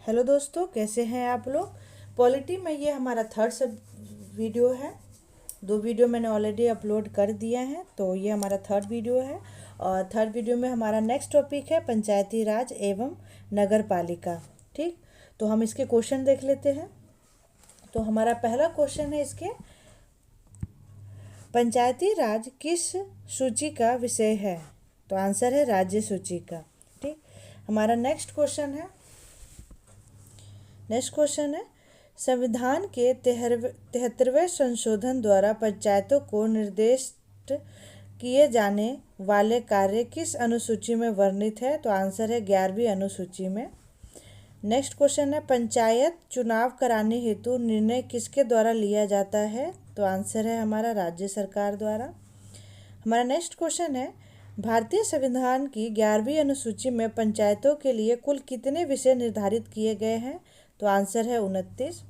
Hello दोस्तों, कैसे हैं आप लोग। पॉलिटी में ये हमारा थर्ड सब वीडियो है। 2 वीडियो मैंने ऑलरेडी अपलोड कर दिया है, तो ये हमारा थर्ड वीडियो है। और थर्ड वीडियो में हमारा नेक्स्ट टॉपिक है पंचायती राज एवं नगर पालिका। ठीक, तो हम इसके क्वेश्चन देख लेते हैं। तो हमारा पहला क्वेश्चन है इसके, पंचायती राज किस सूची का विषय है। तो आंसर है राज्य सूची का। ठीक, हमारा नेक्स्ट क्वेश्चन है संविधान के 73वें संशोधन द्वारा पंचायतों को निर्दिष्ट किए जाने वाले कार्य किस अनुसूची में वर्णित है। तो आंसर है 11वीं अनुसूची में। नेक्स्ट क्वेश्चन है पंचायत चुनाव कराने हेतु निर्णय किसके द्वारा लिया जाता है। तो आंसर है हमारा राज्य सरकार द्वारा। हमारा नेक्स्ट क्वेश्चन है भारतीय संविधान की 11वीं अनुसूची में पंचायतों के लिए कुल कितने विषय निर्धारित किए गए हैं। तो आंसर है 29।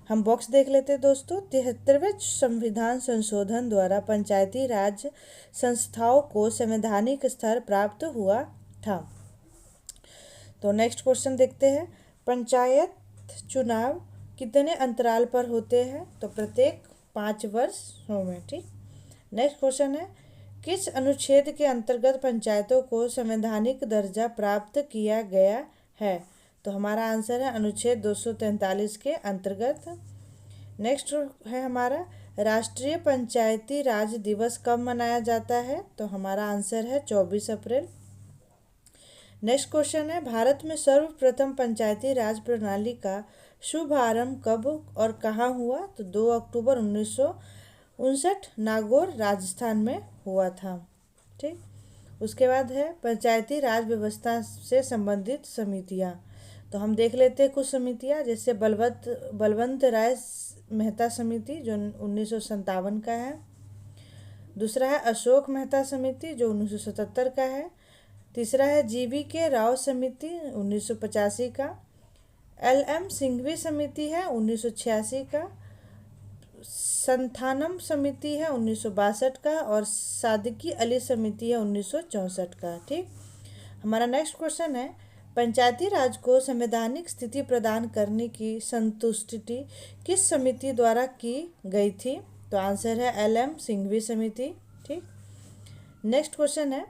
हम बॉक्स देख लेते हैं दोस्तों। 73वें संविधान संशोधन द्वारा पंचायती राज संस्थाओं को संवैधानिक स्तर प्राप्त हुआ था। तो नेक्स्ट क्वेश्चन देखते हैं, पंचायत चुनाव कितने अंतराल पर होते हैं। तो प्रत्येक 5 वर्षों में। ठीक, नेक्स्ट क्वेश्चन है किस अनुच्छेद के अंतर्गत पंचायतों को संवैधानिक दर्जा प्राप्त किया गया है। तो हमारा आंसर है अनुच्छेद 243 के अंतर्गत। नेक्स्ट है हमारा राष्ट्रीय पंचायती राज दिवस कब मनाया जाता है। तो हमारा आंसर है 24 अप्रैल। नेक्स्ट क्वेश्चन है भारत में सर्वप्रथम पंचायती राज प्रणाली का शुभारंभ कब और कहाँ हुआ। तो 2 अक्टूबर 1959 नागौर राजस्थान में हुआ था। ठीक, उसके बाद है पंचायती राज व्यवस्था से संबंधित समितियाँ। तो हम देख लेते हैं कुछ समितियाँ, जैसे बलवंत राय मेहता समिति जो 1957 का है। दूसरा है अशोक मेहता समिति जो 1977 का है। तीसरा है GV राव समिति 1985 का। LM सिंघवी समिति है 1986 का। संथानम समिति है 1962 का। और सादिकी अली समिति है 1964 का। ठीक, हमारा नेक्स्ट क्वेश्चन है पंचायती राज को संवैधानिक स्थिति प्रदान करने की संतुष्टि किस समिति द्वारा की गई थी। तो आंसर है LM सिंघवी समिति। ठीक, नेक्स्ट क्वेश्चन है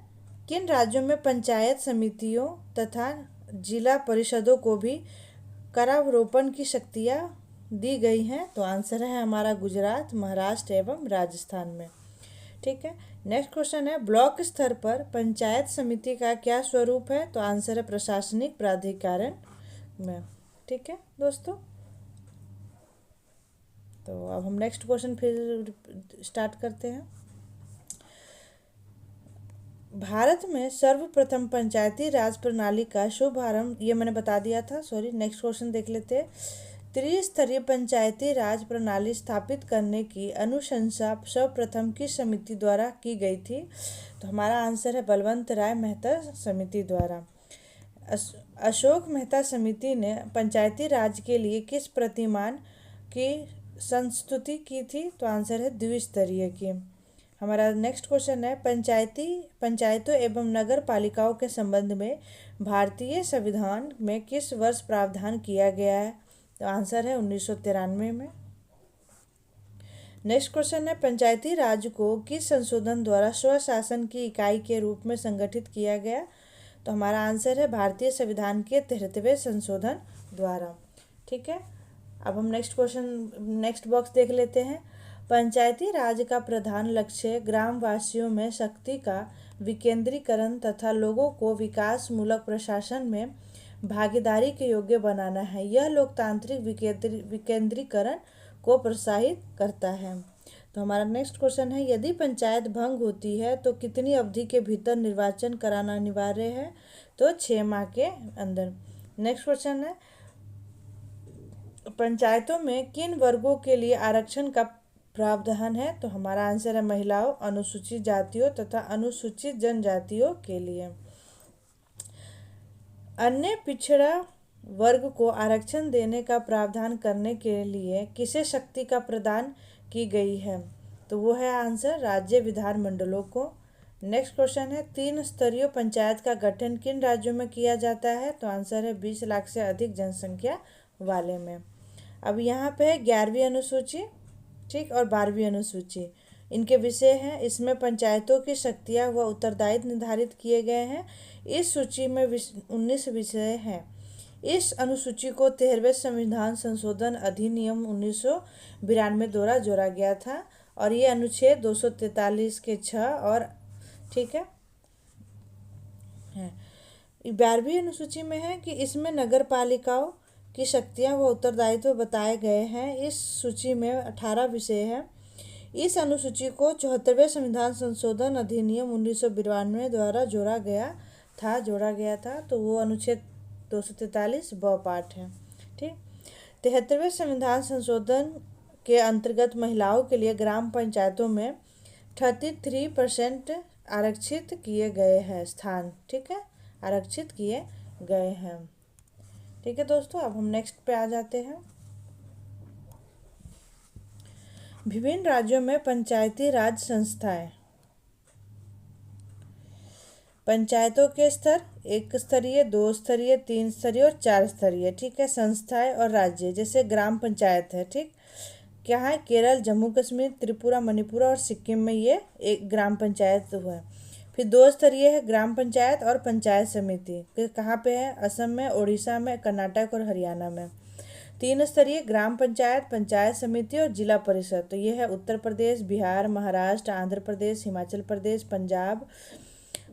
किन राज्यों में पंचायत समितियों तथा जिला परिषदों को भी करारोपण की शक्तियाँ दी गई हैं। तो आंसर है हमारा गुजरात, महाराष्ट्र एवं राजस्थान में। ठीक है, नेक्स्ट क्वेश्चन है ब्लॉक स्तर पर पंचायत समिति का क्या स्वरूप है। तो आंसर है प्रशासनिक प्राधिकरण में। ठीक है दोस्तों, तो अब हम नेक्स्ट क्वेश्चन फिर स्टार्ट करते हैं। भारत में सर्वप्रथम पंचायती राज प्रणाली का शुभारंभ, ये मैंने बता दिया था, सॉरी। नेक्स्ट क्वेश्चन देख लेते हैं, त्रिस्तरीय पंचायती राज प्रणाली स्थापित करने की अनुशंसा सर्वप्रथम किस समिति द्वारा की गई थी। तो हमारा आंसर है बलवंत राय मेहता समिति द्वारा। अशोक मेहता समिति ने पंचायती राज के लिए किस प्रतिमान की संस्तुति की थी। तो आंसर है द्विस्तरीय की। हमारा नेक्स्ट क्वेश्चन है पंचायतों एवं नगर पालिकाओं के संबंध में भारतीय संविधान में किस वर्ष प्रावधान किया गया है। तो आंसर है 1993 में। नेक्स्ट क्वेश्चन है पंचायती राज को किस संशोधन द्वारा स्वशासन की इकाई के रूप में संगठित किया गया। तो हमारा आंसर है भारतीय संविधान के 73वें संशोधन द्वारा। ठीक है, अब हम नेक्स्ट बॉक्स देख लेते हैं। पंचायती राज का प्रधान लक्ष्य ग्रामवासियों में शक्ति का विकेंद्रीकरण तथा लोगों को विकासमूलक प्रशासन में भागीदारी के योग्य बनाना है। यह लोकतांत्रिक विकेंद्रीकरण को प्रोत्साहित करता है। तो हमारा नेक्स्ट क्वेश्चन है यदि पंचायत भंग होती है तो कितनी अवधि के भीतर निर्वाचन कराना अनिवार्य है। तो 6 माह के अंदर। नेक्स्ट क्वेश्चन है पंचायतों में किन वर्गों के लिए आरक्षण का प्रावधान है। तो हमारा आंसर है महिलाओं, अनुसूचित जातियों तथा अनुसूचित जनजातियों के लिए। अन्य पिछड़ा वर्ग को आरक्षण देने का प्रावधान करने के लिए किसे शक्ति का प्रदान की गई है। तो वो है आंसर राज्य विधानमंडलों को। नेक्स्ट क्वेश्चन है, 3 स्तरीय पंचायत का गठन किन राज्यों में किया जाता है? तो आंसर है 20 लाख से अधिक जनसंख्या वाले में। अब यहाँ पे है 11वीं अनुसूची, ठीक, और 12वीं अनुसूची। इनके विषय हैं, इसमें पंचायतों की शक्तियाँ व उत्तरदायित्व निर्धारित किए गए हैं। इस सूची में 19 विषय हैं। इस अनुसूची को 13वें संविधान संशोधन अधिनियम 1992 द्वारा जोड़ा गया था, और ये अनुच्छेद 243 के 6 और, ठीक है। 12वीं अनुसूची में है कि इसमें नगर पालिकाओं की शक्तियाँ व उत्तरदायित्व बताए गए हैं। इस सूची में 18 विषय हैं। इस अनुसूची को 74वें संविधान संशोधन अधिनियम 1992 द्वारा जोड़ा गया था, तो वो अनुच्छेद 243 ब पाठ है, ठीक। 73वें संविधान संशोधन के अंतर्गत महिलाओं के लिए ग्राम पंचायतों में 33% आरक्षित किए गए हैं स्थान, ठीक है, आरक्षित किए गए हैं, ठीक है दोस्तों। अब हम नेक्स्ट पे आ जाते हैं। विभिन्न राज्यों में पंचायती राज संस्थाएं। पंचायतों के स्तर 1 स्तरीय, 2 स्तरीय, 3 स्तरीय और 4 स्तरीय, ठीक है। संस्थाएं और राज्य, जैसे ग्राम पंचायत है, ठीक, क्या है, केरल, जम्मू कश्मीर, त्रिपुरा, मणिपुर और सिक्किम में ये एक ग्राम पंचायत हुआ है। फिर 2 स्तरीय है ग्राम पंचायत और पंचायत समिति, फिर कहाँ पे है, असम में, उड़ीसा में, कर्नाटक और हरियाणा में। 3 स्तरीय ग्राम पंचायत, पंचायत समिति और जिला परिषद, तो ये है उत्तर प्रदेश, बिहार, महाराष्ट्र, आंध्र प्रदेश, हिमाचल प्रदेश, पंजाब,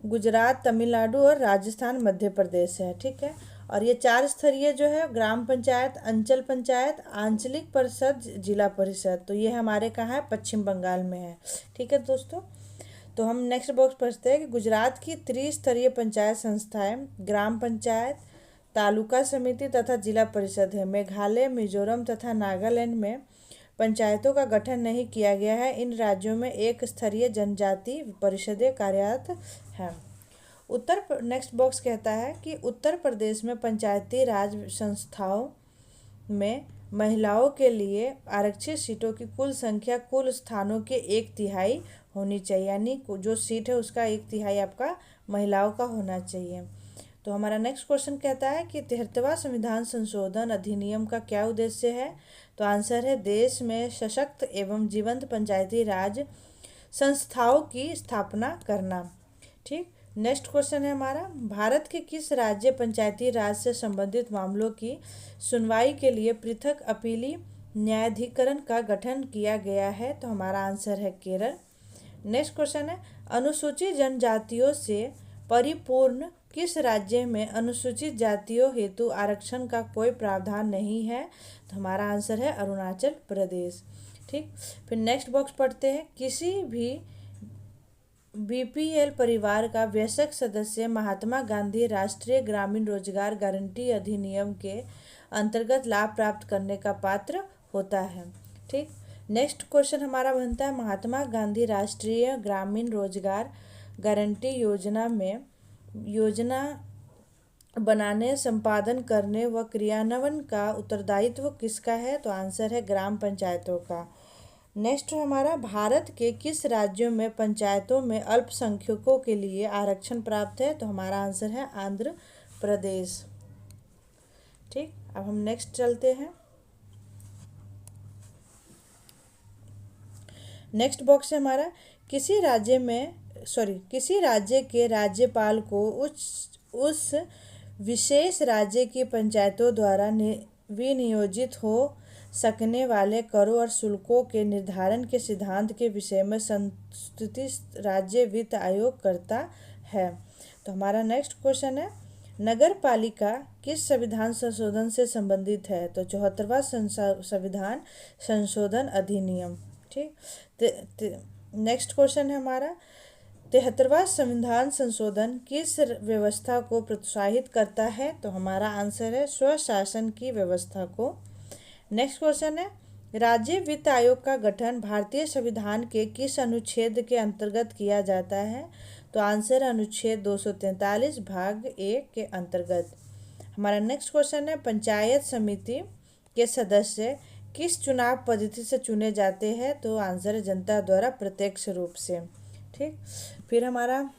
गुजरात, तमिलनाडु और राजस्थान, मध्य प्रदेश है, ठीक है। और ये 4 स्तरीय जो है ग्राम पंचायत, अंचल पंचायत, आंचलिक परिषद, जिला परिषद, तो ये हमारे कहाँ है, पश्चिम बंगाल में है, ठीक है दोस्तों। तो हम नेक्स्ट बॉक्स पढ़ते हैं कि गुजरात की त्रिस्तरीय पंचायत संस्थाएं ग्राम पंचायत, तालुका समिति तथा जिला परिषद है। मेघालय, मिजोरम तथा नागालैंड में पंचायतों का गठन नहीं किया गया है। इन राज्यों में 1 स्तरीय जनजाति परिषदें कार्यरत हैं। नेक्स्ट बॉक्स कहता है कि उत्तर प्रदेश में पंचायती राज संस्थाओं में महिलाओं के लिए आरक्षित सीटों की कुल संख्या कुल स्थानों के 1/3 होनी चाहिए, यानी जो सीट है उसका 1/3 आपका महिलाओं का होना चाहिए। तो हमारा नेक्स्ट क्वेश्चन कहता है कि 73वां संविधान संशोधन अधिनियम का क्या उद्देश्य है? तो आंसर है देश में सशक्त एवं जीवंत पंचायती राज संस्थाओं की स्थापना करना, ठीक। नेक्स्ट क्वेश्चन है हमारा, भारत के किस राज्य पंचायती राज से संबंधित मामलों की सुनवाई के लिए पृथक अपीली न्यायाधिकरण का गठन किया गया है? तो हमारा आंसर है केरल। नेक्स्ट क्वेश्चन है, अनुसूचित जनजातियों से परिपूर्ण किस राज्य में अनुसूचित जातियों हेतु आरक्षण का कोई प्रावधान नहीं है? तो हमारा आंसर है अरुणाचल प्रदेश, ठीक। फिर नेक्स्ट बॉक्स पढ़ते हैं, किसी भी बीपीएल परिवार का वयस्क सदस्य महात्मा गांधी राष्ट्रीय ग्रामीण रोजगार गारंटी अधिनियम के अंतर्गत लाभ प्राप्त करने का पात्र होता है, ठीक। नेक्स्ट क्वेश्चन हमारा बनता है, महात्मा गांधी राष्ट्रीय ग्रामीण रोजगार गारंटी योजना में योजना बनाने, संपादन करने व क्रियान्वयन का उत्तरदायित्व किसका है? तो आंसर है ग्राम पंचायतों का। नेक्स्ट हमारा, भारत के किस राज्यों में पंचायतों में अल्पसंख्यकों के लिए आरक्षण प्राप्त है? तो हमारा आंसर है आंध्र प्रदेश, ठीक। अब हम नेक्स्ट चलते हैं। नेक्स्ट बॉक्स है हमारा, किसी राज्य के राज्यपाल को उस विशेष राज्य की पंचायतों द्वारा विनियोजित हो सकने वाले करों और शुल्कों के निर्धारण के सिद्धांत के विषय में संस्तुत राज्य वित्त आयोग करता है। तो हमारा नेक्स्ट क्वेश्चन है, नगर पालिका किस संविधान संशोधन से संबंधित है? तो 74वां संविधान संशोधन अधिनियम, ठीक। नेक्स्ट क्वेश्चन है हमारा, 73वां संविधान संशोधन किस व्यवस्था को प्रोत्साहित करता है? तो हमारा आंसर है स्वशासन की व्यवस्था को। नेक्स्ट क्वेश्चन है, राज्य वित्त आयोग का गठन भारतीय संविधान के किस अनुच्छेद के अंतर्गत किया जाता है? तो आंसर अनुच्छेद 243 भाग 1 के अंतर्गत। हमारा नेक्स्ट क्वेश्चन है, पंचायत समिति के सदस्य किस चुनाव पद्धति से चुने जाते हैं? तो आंसर है जनता द्वारा प्रत्यक्ष रूप से, ठीक। फिर हमारा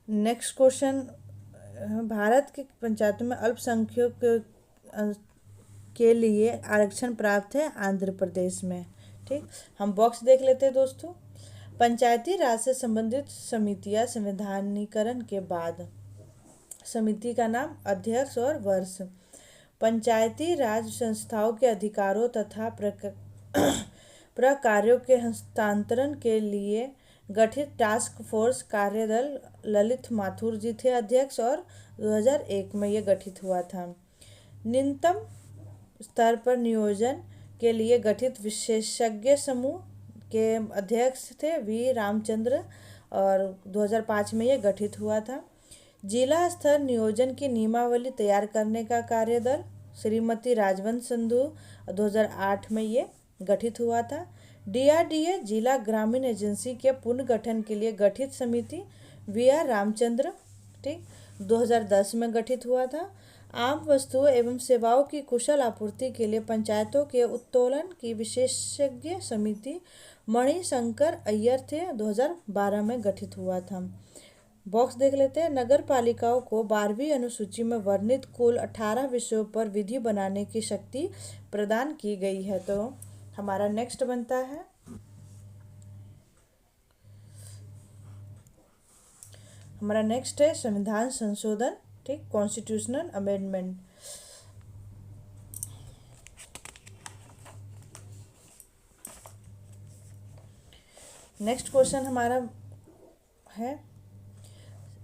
नेक्स्ट क्वेश्चन, भारत के पंचायतों में अल्पसंख्यक के लिए आरक्षण प्राप्त है आंध्र प्रदेश में। ठीक, हम बॉक्स देख लेते हैं दोस्तों। पंचायती राज से संबंधित समितियां संवैधानिकरण के बाद। समिति का नाम, अध्यक्ष और वर्ष। पंचायती राज संस्थाओं के अधिकारों तथा प्रकार्यों के हस्तांतरण के लिए गठित टास्क फोर्स कार्यदल ललित माथुर जी थे अध्यक्ष, और 2001 में ये गठित हुआ था। निम्नतम स्तर पर नियोजन के लिए गठित विशेषज्ञ समूह के अध्यक्ष थे वी रामचंद्र, और 2005 में ये गठित हुआ था। जिला स्तर नियोजन की नियमावली तैयार करने का कार्यदल श्रीमती राजवंत संधू, 2008 में ये गठित हुआ था। DRDA जिला ग्रामीण एजेंसी के पुनर्गठन के लिए गठित समिति VR रामचंद्र, ठीक, 2010 में गठित हुआ था। आम वस्तुओं एवं सेवाओं की कुशल आपूर्ति के लिए पंचायतों के उत्तोलन की विशेषज्ञ समिति मणिशंकर अय्यर थे, 2012 में गठित हुआ था। बॉक्स देख लेते हैं। नगर पालिकाओं को 12वीं अनुसूची में वर्णित कुल 18 विषयों पर विधि बनाने की शक्ति प्रदान की गई है। तो हमारा नेक्स्ट बनता है, हमारा नेक्स्ट है संविधान संशोधन, ठीक, कॉन्स्टिट्यूशनल अमेंडमेंट। नेक्स्ट क्वेश्चन हमारा है,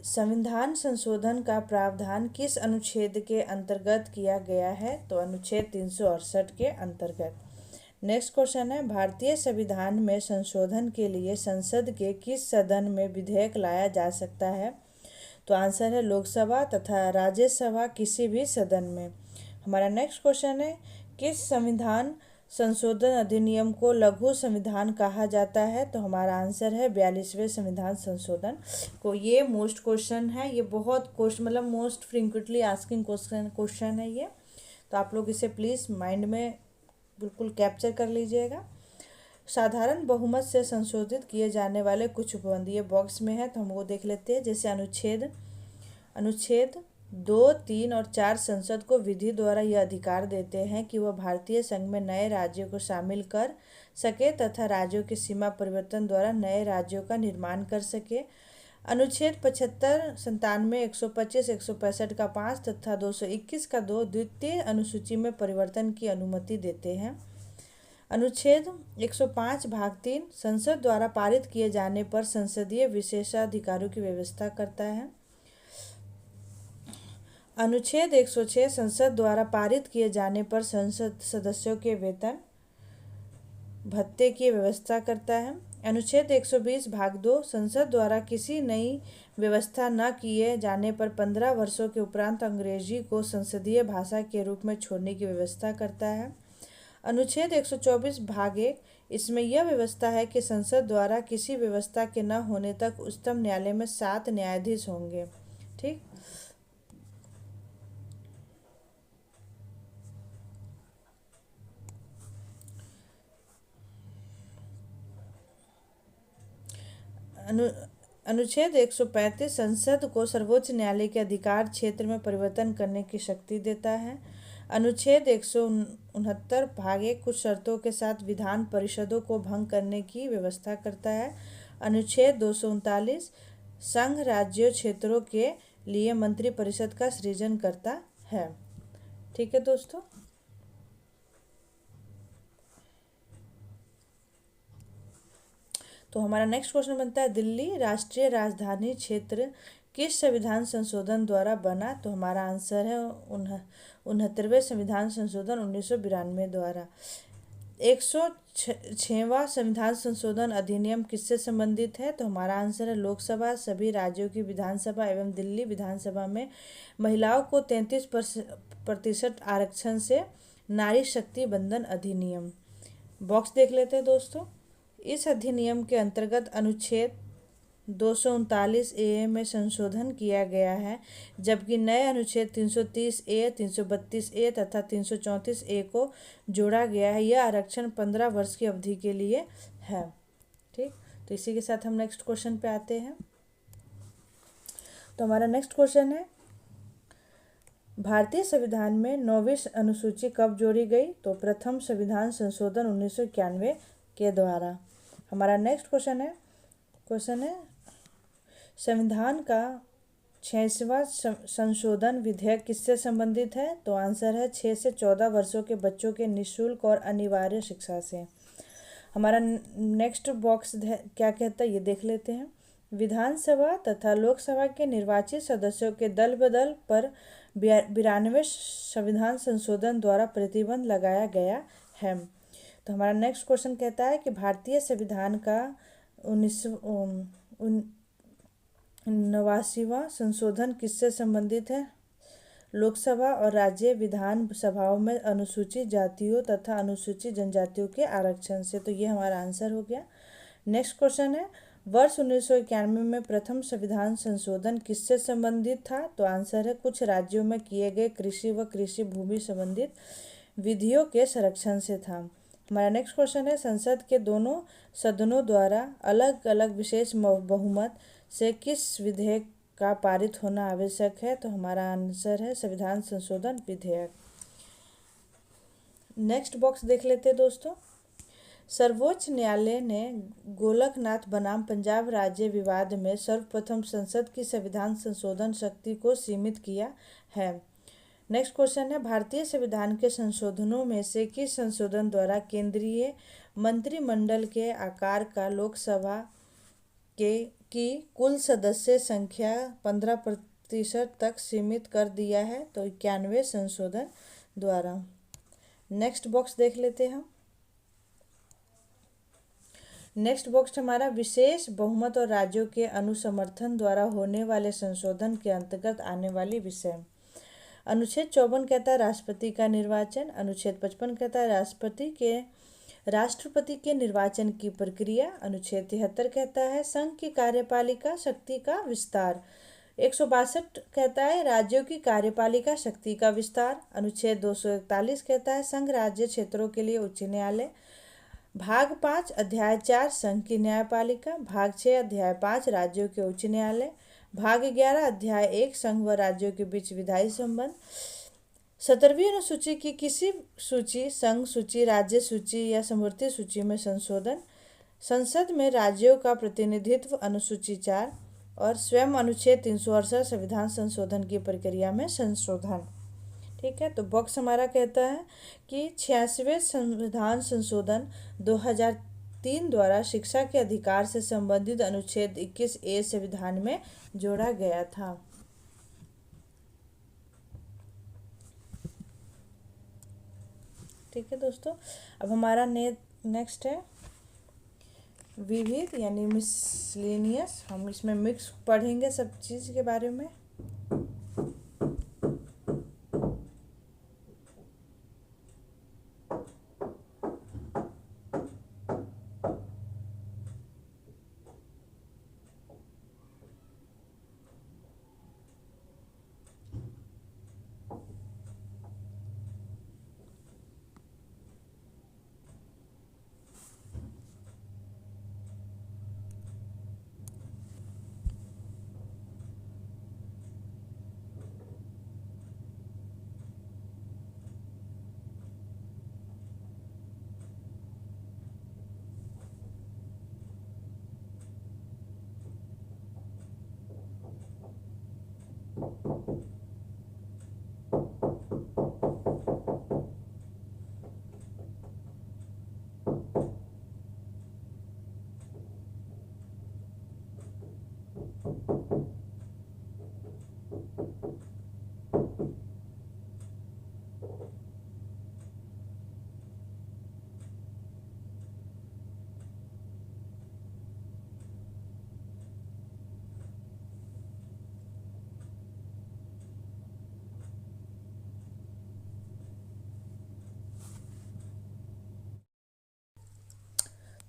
संविधान संशोधन का प्रावधान किस अनुच्छेद के अंतर्गत किया गया है? तो अनुच्छेद 368 के अंतर्गत। नेक्स्ट क्वेश्चन है, भारतीय संविधान में संशोधन के लिए संसद के किस सदन में विधेयक लाया जा सकता है? तो आंसर है लोकसभा तथा राज्यसभा किसी भी सदन में। हमारा नेक्स्ट क्वेश्चन है, किस संविधान संशोधन अधिनियम को लघु संविधान कहा जाता है? तो हमारा आंसर है 42वें संविधान संशोधन को। ये मोस्ट क्वेश्चन है, ये बहुत क्वेश्चन मतलब मोस्ट फ्रीक्वेंटली आस्किंग क्वेश्चन है ये, तो आप लोग इसे प्लीज़ माइंड में बिल्कुल कैप्चर कर लीजिएगा। साधारण बहुमत से संशोधित किए जाने वाले कुछ उपबंध ये बॉक्स में है, तो हम वो देख लेते हैं। जैसे अनुच्छेद 2, 3 और 4 संसद को विधि द्वारा यह अधिकार देते हैं कि वह भारतीय संघ में नए राज्यों को शामिल कर सके तथा राज्यों की सीमा परिवर्तन द्वारा नए राज्यों का निर्माण कर सके। अनुच्छेद 75, 97, 125, 165 का 5 तथा 221 का 2 द्वितीय अनुसूची में परिवर्तन की अनुमति देते हैं। अनुच्छेद 105 भाग 3 संसद द्वारा पारित किए जाने पर संसदीय विशेषाधिकारों की व्यवस्था करता है। अनुच्छेद 106 संसद द्वारा पारित किए जाने पर संसद सदस्यों के वेतन भत्ते की व्यवस्था करता है। अनुच्छेद 120 भाग 2 संसद द्वारा किसी नई व्यवस्था न किए जाने पर 15 वर्षों के उपरांत अंग्रेजी को संसदीय भाषा के रूप में छोड़ने की व्यवस्था करता है। अनुच्छेद 124 भाग 1 इसमें यह व्यवस्था है कि संसद द्वारा किसी व्यवस्था के न होने तक उच्चतम न्यायालय में 7 न्यायाधीश होंगे, ठीक। अनुच्छेद 135 संसद को सर्वोच्च न्यायालय के अधिकार क्षेत्र में परिवर्तन करने की शक्ति देता है। अनुच्छेद 169 भाग 1 कुछ शर्तों के साथ विधान परिषदों को भंग करने की व्यवस्था करता है। अनुच्छेद 239 संघ राज्यों क्षेत्रों के लिए मंत्रिपरिषद का सृजन करता है, ठीक है दोस्तों। तो हमारा नेक्स्ट क्वेश्चन बनता है, दिल्ली राष्ट्रीय राजधानी क्षेत्र किस संविधान संशोधन द्वारा बना? तो हमारा आंसर है 69वें संविधान संशोधन 1992 द्वारा। 106वां संविधान संशोधन अधिनियम किससे संबंधित है? तो हमारा आंसर है लोकसभा, सभी राज्यों की विधानसभा एवं दिल्ली विधानसभा में महिलाओं को 33% आरक्षण से नारी शक्ति बंधन अधिनियम। बॉक्स देख लेते हैं दोस्तों। इस अधिनियम के अंतर्गत अनुच्छेद 239 ए में संशोधन किया गया है, जबकि नए अनुच्छेद 330 ए, 332 ए तथा 334 ए को जोड़ा गया है। यह आरक्षण 15 वर्ष की अवधि के लिए है, ठीक। तो इसी के साथ हम नेक्स्ट क्वेश्चन पे आते हैं। तो हमारा नेक्स्ट क्वेश्चन है, भारतीय संविधान में 9वीं अनुसूची कब जोड़ी गई? तो प्रथम संविधान संशोधन 1991 के द्वारा। हमारा नेक्स्ट क्वेश्चन है संविधान का 86वां संशोधन विधेयक किससे संबंधित है? तो आंसर है 6 से 14 वर्षों के बच्चों के निःशुल्क और अनिवार्य शिक्षा से। हमारा नेक्स्ट बॉक्स क्या कहता है ये देख लेते हैं। विधानसभा तथा लोकसभा के निर्वाचित सदस्यों के दल बदल पर 92वें संविधान संशोधन द्वारा प्रतिबंध लगाया गया है। तो हमारा नेक्स्ट क्वेश्चन कहता है कि भारतीय संविधान का 89वां संशोधन किससे संबंधित है? लोकसभा और राज्य विधान सभाओं में अनुसूचित जातियों तथा अनुसूचित जनजातियों के आरक्षण से। तो ये हमारा आंसर हो गया। नेक्स्ट क्वेश्चन है, वर्ष 1991 में प्रथम संविधान संशोधन किससे संबंधित था? तो आंसर है कुछ राज्यों में किए गए कृषि व कृषि भूमि संबंधित विधियों के संरक्षण से था। हमारा नेक्स्ट क्वेश्चन है, संसद के दोनों सदनों द्वारा अलग अलग विशेष बहुमत से किस विधेयक का पारित होना आवश्यक है? तो हमारा आंसर है संविधान संशोधन विधेयक। नेक्स्ट बॉक्स देख लेते हैं दोस्तों। सर्वोच्च न्यायालय ने गोलकनाथ बनाम पंजाब राज्य विवाद में सर्वप्रथम संसद की संविधान संशोधन शक्ति को सीमित किया है। नेक्स्ट क्वेश्चन है, भारतीय संविधान के संशोधनों में से किस संशोधन द्वारा केंद्रीय मंत्रिमंडल के आकार का लोकसभा की कुल सदस्य संख्या 15% तक सीमित कर दिया है? तो 91वें संशोधन द्वारा। नेक्स्ट बॉक्स देख लेते हैं हम। नेक्स्ट बॉक्स हमारा विशेष बहुमत और राज्यों के अनुसमर्थन द्वारा होने वाले संशोधन के अंतर्गत आने वाली विषय। अनुच्छेद 54 कहता है राष्ट्रपति का निर्वाचन। अनुच्छेद 55 कहता है राष्ट्रपति के निर्वाचन की प्रक्रिया। अनुच्छेद 73 कहता है संघ की कार्यपालिका शक्ति का विस्तार। 162 कहता है राज्यों की कार्यपालिका शक्ति का विस्तार। अनुच्छेद 241 कहता है संघ राज्य क्षेत्रों के लिए उच्च न्यायालय। भाग 5 अध्याय 4 संघ की न्यायपालिका। भाग 6 अध्याय 5 राज्यों के उच्च न्यायालय। भाग 11 अध्याय 1 संघ व राज्यों के बीच विधायी संबंध। 17वीं अनुसूची की किसी सूची, संघ सूची, राज्य सूची या समवर्ती सूची में संशोधन। संसद में राज्यों का प्रतिनिधित्व अनुसूची 4 और स्वयं अनुच्छेद 368 संविधान संशोधन की प्रक्रिया में संशोधन। ठीक है, तो बॉक्स हमारा कहता है कि 86वें संविधान संशोधन 2003 द्वारा शिक्षा के अधिकार से संबंधित अनुच्छेद 21A संविधान में जोड़ा गया था। ठीक है दोस्तों, अब हमारा नेक्स्ट है विविध यानी मिसलेनियस। हम इसमें मिक्स पढ़ेंगे सब चीज़ के बारे में।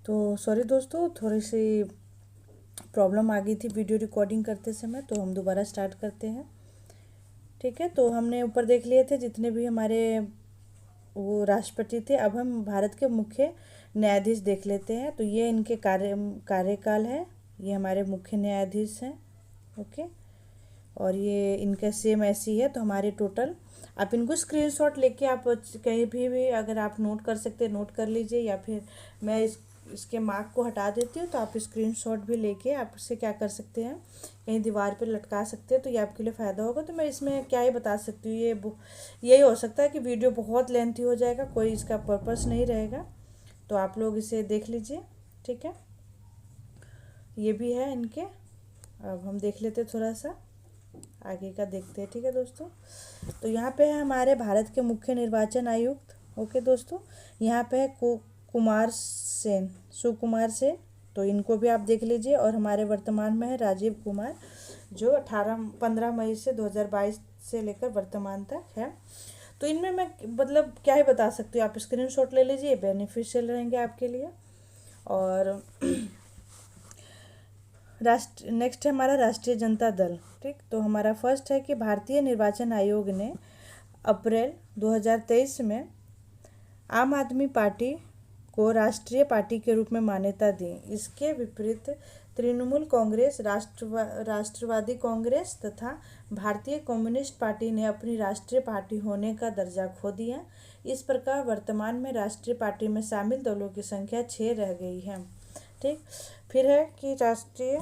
तो सॉरी दोस्तों, थोड़ी सी प्रॉब्लम आ गई थी वीडियो रिकॉर्डिंग करते समय, तो हम दोबारा स्टार्ट करते हैं। ठीक है, तो हमने ऊपर देख लिए थे जितने भी हमारे वो राष्ट्रपति थे। अब हम भारत के मुख्य न्यायाधीश देख लेते हैं। तो ये इनके कार्यकाल है, ये हमारे मुख्य न्यायाधीश हैं। ओके, और ये इनका सेम ऐसी है। तो हमारे टोटल आप इनको स्क्रीनशॉट लेके आप कहीं भी अगर आप नोट कर सकते हैं नोट कर लीजिए, या फिर मैं इसके मार्क को हटा देती हूँ, तो आप स्क्रीनशॉट भी लेके आप इससे क्या कर सकते हैं, कहीं दीवार पे लटका सकते हैं, तो ये आपके लिए फ़ायदा होगा। तो मैं इसमें क्या ही बता सकती हूँ, यही हो सकता है कि वीडियो बहुत लेंथी हो जाएगा, कोई इसका पर्पस नहीं रहेगा। तो आप लोग इसे देख लीजिए, ठीक है। ये भी है इनके। अब हम देख लेते थोड़ा सा आगे का देखते हैं, ठीक है दोस्तों। तो यहाँ पे है हमारे भारत के मुख्य निर्वाचन आयुक्त। ओके दोस्तों, यहाँ पे है सुकुमार सेन, तो इनको भी आप देख लीजिए। और हमारे वर्तमान में है राजीव कुमार, जो 15 मई से 2022 से लेकर वर्तमान तक है। तो इनमें मैं मतलब क्या ही बता सकती हूँ, आप स्क्रीनशॉट ले लीजिए, बेनिफिशियल रहेंगे आपके लिए। और नेक्स्ट है हमारा राष्ट्रीय जनता दल, ठीक। तो हमारा फर्स्ट है कि भारतीय निर्वाचन आयोग ने अप्रैल 2023 में आम आदमी पार्टी को राष्ट्रीय पार्टी के रूप में मान्यता दी। इसके विपरीत तृणमूल कांग्रेस, राष्ट्रवादी कांग्रेस तथा भारतीय कम्युनिस्ट पार्टी ने अपनी राष्ट्रीय पार्टी होने का दर्जा खो दिया। इस प्रकार वर्तमान में राष्ट्रीय पार्टी में शामिल दलों की संख्या 6 रह गई है, ठीक। फिर है कि राष्ट्रीय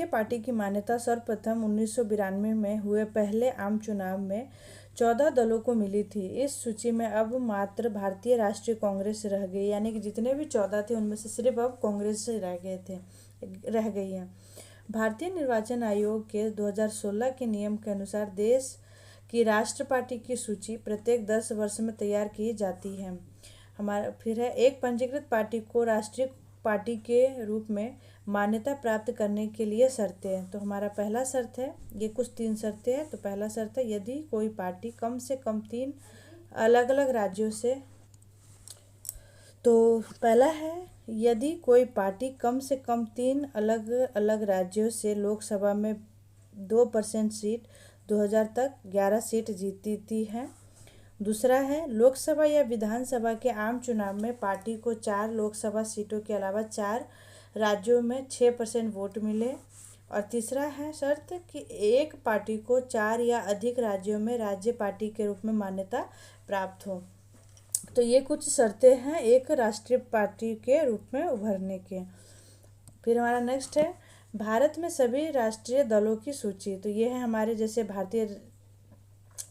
पार्टी की मान्यता सर्वप्रथम 1992 में हुए पहले आम चुनाव में 14 दलों को मिली थी। इस सूची में अब मात्र भारतीय राष्ट्रीय कांग्रेस रह गई, यानी कि जितने भी 14 थे उनमें से सिर्फ अब कांग्रेस से रह गई है। भारतीय निर्वाचन आयोग के 2016 के नियम के अनुसार देश की राष्ट्र पार्टी की सूची प्रत्येक 10 वर्ष में तैयार की जाती है। फिर है एक पंजीकृत पार्टी को राष्ट्रीय पार्टी के रूप में मान्यता प्राप्त करने के लिए शर्तें हैं। तो हमारा पहला शर्त है, ये कुछ 3 शर्तें हैं। तो पहला शर्त है, यदि कोई पार्टी कम से कम 3 अलग अलग राज्यों से, तो पहला है यदि कोई पार्टी कम से कम 3 अलग अलग राज्यों से लोकसभा में 2% सीट 2000 तक 11 सीट जीतती है। दूसरा है लोकसभा या विधानसभा के आम चुनाव में पार्टी को 4 लोकसभा सीटों के अलावा 4 राज्यों में 6% वोट मिले। और तीसरा है शर्त कि एक पार्टी को 4 या अधिक राज्यों में राज्य पार्टी के रूप में मान्यता प्राप्त हो। तो ये कुछ शर्तें हैं एक राष्ट्रीय पार्टी के रूप में उभरने के। फिर हमारा नेक्स्ट है भारत में सभी राष्ट्रीय दलों की सूची। तो ये है हमारे जैसे भारतीय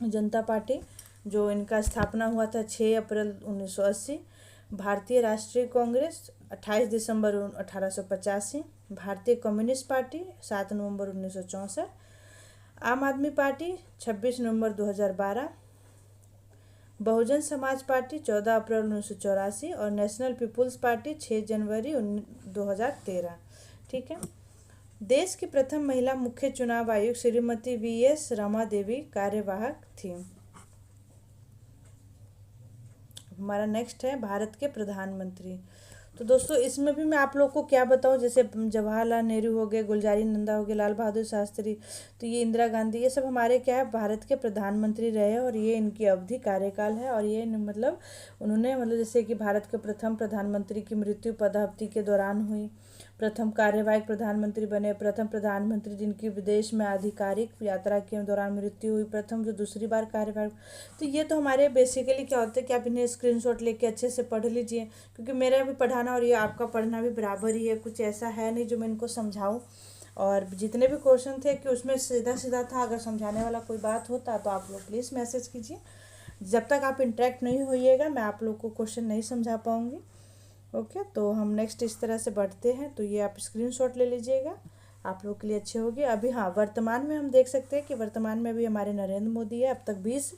जनता पार्टी, जो इनका स्थापना हुआ था 6 अप्रैल 1980। भारतीय राष्ट्रीय कांग्रेस 28 दिसंबर 1885। भारतीय कम्युनिस्ट पार्टी 7 नवंबर 1964। आम आदमी पार्टी 26 नवंबर 2012। बहुजन समाज पार्टी 14 अप्रैल 1984 और नेशनल पीपुल्स पार्टी 6 जनवरी 2013, ठीक है। देश की प्रथम महिला मुख्य चुनाव आयुक्त श्रीमती वी.एस. रमा देवी कार्यवाहक थी। हमारा नेक्स्ट है भारत के प्रधानमंत्री। तो दोस्तों इसमें भी मैं आप लोग को क्या बताऊं, जैसे जवाहरलाल नेहरू हो गए, गुलजारी नंदा हो गए, लाल बहादुर शास्त्री, तो ये इंदिरा गांधी, ये सब हमारे क्या है भारत के प्रधानमंत्री रहे। और ये इनकी अवधि कार्यकाल है। और ये मतलब उन्होंने जैसे कि भारत के प्रथम प्रधानमंत्री की मृत्यु पदावधि के दौरान हुई, प्रथम कार्यवाहक प्रधानमंत्री बने, प्रथम प्रधानमंत्री जिनकी विदेश में आधिकारिक यात्रा के दौरान मृत्यु हुई, प्रथम जो दूसरी बार कार्यवाहक। तो ये तो हमारे बेसिकली क्या होता है कि आप इन्हें स्क्रीनशॉट लेके अच्छे से पढ़ लीजिए, क्योंकि मेरा भी पढ़ाना और ये आपका पढ़ना भी बराबर ही है, कुछ ऐसा है नहीं जो मैं इनको समझाऊँ। और जितने भी क्वेश्चन थे कि उसमें सीधा सीधा था, अगर समझाने वाला कोई बात होता तो आप लोग प्लीज़ मैसेज कीजिए। जब तक आप इंटरेक्ट नहीं होइएगा मैं आप लोग को क्वेश्चन नहीं समझा पाऊँगी। ओके, तो हम नेक्स्ट इस तरह से बढ़ते हैं। तो ये आप स्क्रीनशॉट ले लीजिएगा, आप लोग के लिए अच्छे होंगे। अभी हाँ, वर्तमान में हम देख सकते हैं कि वर्तमान में भी हमारे नरेंद्र मोदी है। अब तक 20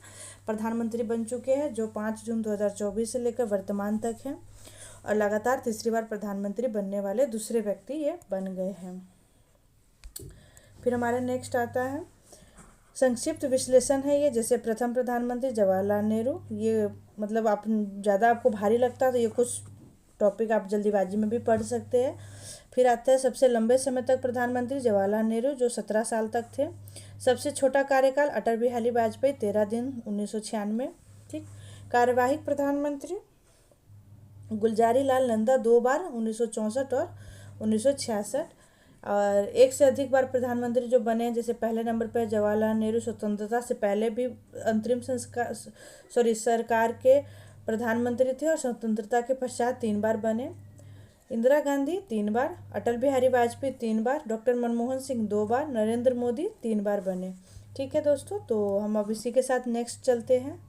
प्रधानमंत्री बन चुके हैं, जो 5 जून 2024 से लेकर वर्तमान तक हैं। और लगातार तीसरी बार प्रधानमंत्री बनने वाले दूसरे व्यक्ति ये बन गए हैं। फिर हमारे नेक्स्ट आता है संक्षिप्त विश्लेषण है ये। जैसे प्रथम प्रधानमंत्री जवाहरलाल नेहरू, ये मतलब आप ज़्यादा आपको भारी लगता है तो ये कुछ टॉपिक आप जल्दीबाजी में भी पढ़ सकते हैं। फिर आता है सबसे लंबे समय तक प्रधानमंत्री जवाहरलाल नेहरू जो 17 साल तक थे। सबसे छोटा कार्यकाल अटल बिहारी वाजपेयी 13 दिन 1996। ठीक। कार्यवाहक प्रधानमंत्री गुलजारी लाल नंदा 2 बार 1964 और 1966। और एक से अधिक बार प्रधानमंत्री जो बने हैं, जैसे पहले नंबर पर जवाहरलाल नेहरू स्वतंत्रता से पहले भी अंतरिम संस्कार सरकार के प्रधानमंत्री थे और स्वतंत्रता के पश्चात 3 बार बने। इंदिरा गांधी 3 बार, अटल बिहारी वाजपेयी 3 बार, डॉक्टर मनमोहन सिंह 2 बार, नरेंद्र मोदी 3 बार बने। ठीक है दोस्तों, तो हम अब इसी के साथ नेक्स्ट चलते हैं।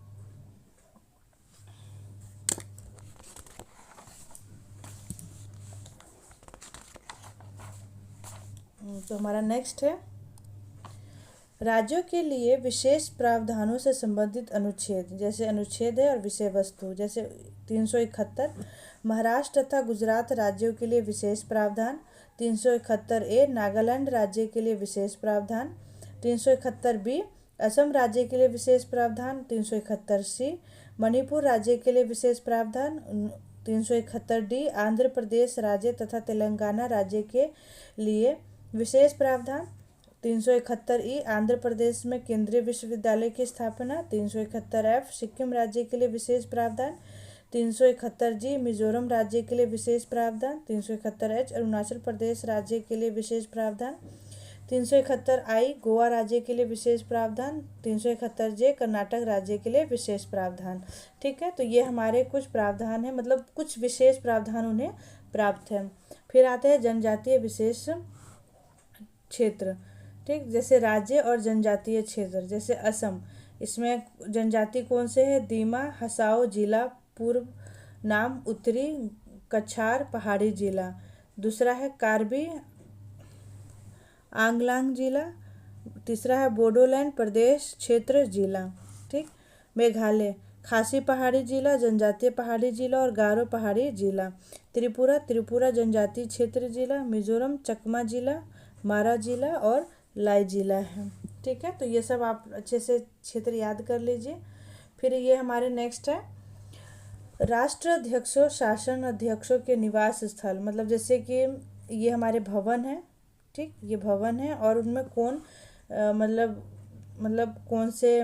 तो हमारा नेक्स्ट है राज्यों के लिए विशेष प्रावधानों से संबंधित अनुच्छेद। जैसे अनुच्छेद है और विषय वस्तु, जैसे 371 महाराष्ट्र तथा गुजरात राज्यों के लिए विशेष प्रावधान। 371 ए नागालैंड राज्य के लिए विशेष प्रावधान। 371 बी असम राज्य के लिए विशेष प्रावधान। 371 सी मणिपुर राज्य के लिए विशेष प्रावधान। 371 डी आंध्र प्रदेश राज्य तथा तेलंगाना राज्य के लिए विशेष प्रावधान। 371 ई आंध्र प्रदेश में केंद्रीय विश्वविद्यालय की स्थापना। 371 एफ सिक्किम राज्य के लिए विशेष प्रावधान। 371 जी मिजोरम राज्य के लिए विशेष प्रावधान। 371 एच अरुणाचल प्रदेश राज्य के लिए विशेष प्रावधान। 371 आई गोवा राज्य के लिए विशेष प्रावधान। 371 जे कर्नाटक राज्य के लिए विशेष प्रावधान। ठीक है, तो ये हमारे कुछ प्रावधान है, मतलब कुछ विशेष प्रावधान उन्हें प्राप्त है। फिर आते हैं जनजातीय विशेष क्षेत्र। ठीक, जैसे राज्य और जनजातीय क्षेत्र, जैसे असम, इसमें जनजाति कौन से है? दीमा, हसाओ जिला, पूर्व नाम, उत्तरी कछार पहाड़ी जिला। दूसरा है कार्बी आंगलांग जिला। तीसरा है बोडोलैंड प्रदेश क्षेत्र जिला। ठीक। मेघालय खासी पहाड़ी जिला, जनजातीय पहाड़ी जिला और गारो पहाड़ी जिला। त्रिपुरा जनजातीय क्षेत्र जिला। मिजोरम चकमा जिला, मारा जिला और लाई जिला है। ठीक है, तो ये सब आप अच्छे से क्षेत्र याद कर लीजिए। फिर ये हमारे नेक्स्ट है राष्ट्राध्यक्षों शासन अध्यक्षों के निवास स्थल, मतलब जैसे कि ये हमारे भवन है। ठीक, ये भवन है और उनमें कौन मतलब कौन से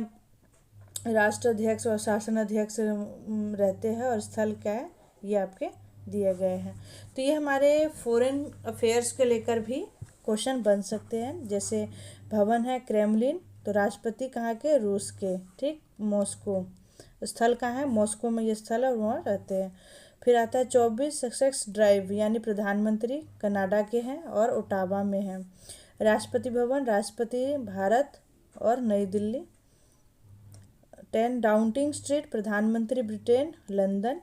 राष्ट्राध्यक्ष और शासन अध्यक्ष रहते हैं और स्थल क्या है, ये आपके दिए गए हैं। तो ये हमारे फॉरेन अफेयर्स के लेकर भी क्वेश्चन बन सकते हैं। जैसे भवन है क्रेमलिन, तो राष्ट्रपति कहाँ के? रूस के। ठीक, मॉस्को स्थल कहाँ है? मॉस्को में ये स्थल है और वहाँ रहते हैं। फिर आता है 24 ससेक्स ड्राइव, यानी प्रधानमंत्री कनाडा के हैं और ओटावा में है। राष्ट्रपति भवन राष्ट्रपति भारत और नई दिल्ली। 10 डाउनिंग स्ट्रीट प्रधानमंत्री ब्रिटेन लंदन।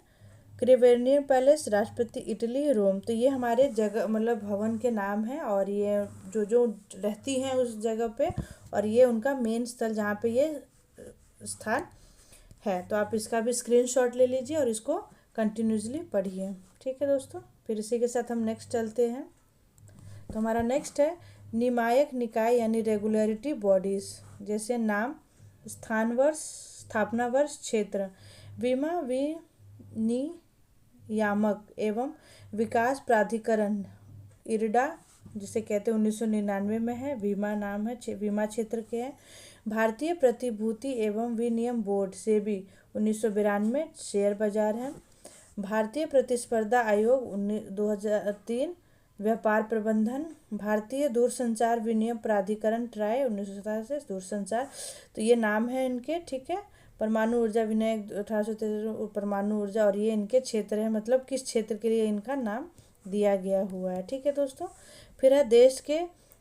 क्रिवेनियम पैलेस राष्ट्रपति इटली रोम। तो ये हमारे जगह मतलब भवन के नाम हैं और ये जो रहती हैं उस जगह पे, और ये उनका मेन स्थल जहाँ पे ये स्थान है। तो आप इसका भी स्क्रीनशॉट ले लीजिए और इसको कंटिन्यूसली पढ़िए। ठीक है दोस्तों, फिर इसी के साथ हम नेक्स्ट चलते हैं। तो हमारा नेक्स्ट है नियामक निकाय यानी रेगुलेटरी बॉडीज। जैसे नाम, स्थान वर्ष, स्थापना वर्ष, क्षेत्र। बीमा विनियामक एवं विकास प्राधिकरण इरडा जिसे कहते हैं 1999 में है। बीमा नाम है, बीमा क्षेत्र के है। भारतीय प्रतिभूति एवं विनिमय बोर्ड सेबी 1992 शेयर बाजार है। भारतीय प्रतिस्पर्धा आयोग 2003 व्यापार प्रबंधन। भारतीय दूरसंचार विनिमय प्राधिकरण ट्राई 1987 दूरसंचार। तो ये नाम है इनके। ठीक है, परमाणु ऊर्जा विनियम 1863 परमाणु ऊर्जा, और ये इनके क्षेत्र है, मतलब किस क्षेत्र के लिए इनका नाम दिया गया हुआ है। ठीक है दोस्तों, फिर है देश के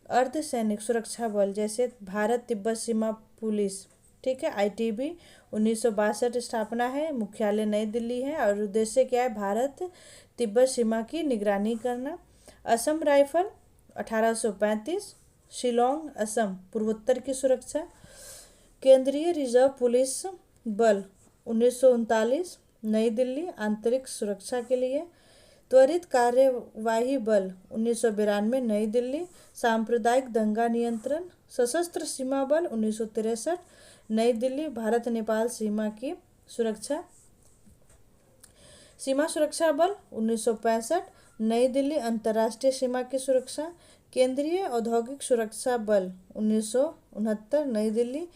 अर्धसैनिक सुरक्षा बल, जैसे भारत तिब्बत सीमा पुलिस। ठीक है, ITB 1962 स्थापना है, मुख्यालय नई दिल्ली है और उद्देश्य क्या है? भारत तिब्बत सीमा की निगरानी करना। असम राइफल 1835 शिलोंग असम पूर्वोत्तर की सुरक्षा। केंद्रीय रिजर्व पुलिस बल 1939 नई दिल्ली आंतरिक सुरक्षा के लिए। त्वरित कार्यवाही बल 1992 नई दिल्ली सांप्रदायिक दंगा नियंत्रण। सशस्त्र सीमा बल 1963 नई दिल्ली भारत नेपाल सीमा की सुरक्षा। सीमा सुरक्षा बल 1965 नई दिल्ली अंतर्राष्ट्रीय सीमा की सुरक्षा। केंद्रीय औद्योगिक सुरक्षा बल 1969 नई दिल्ली।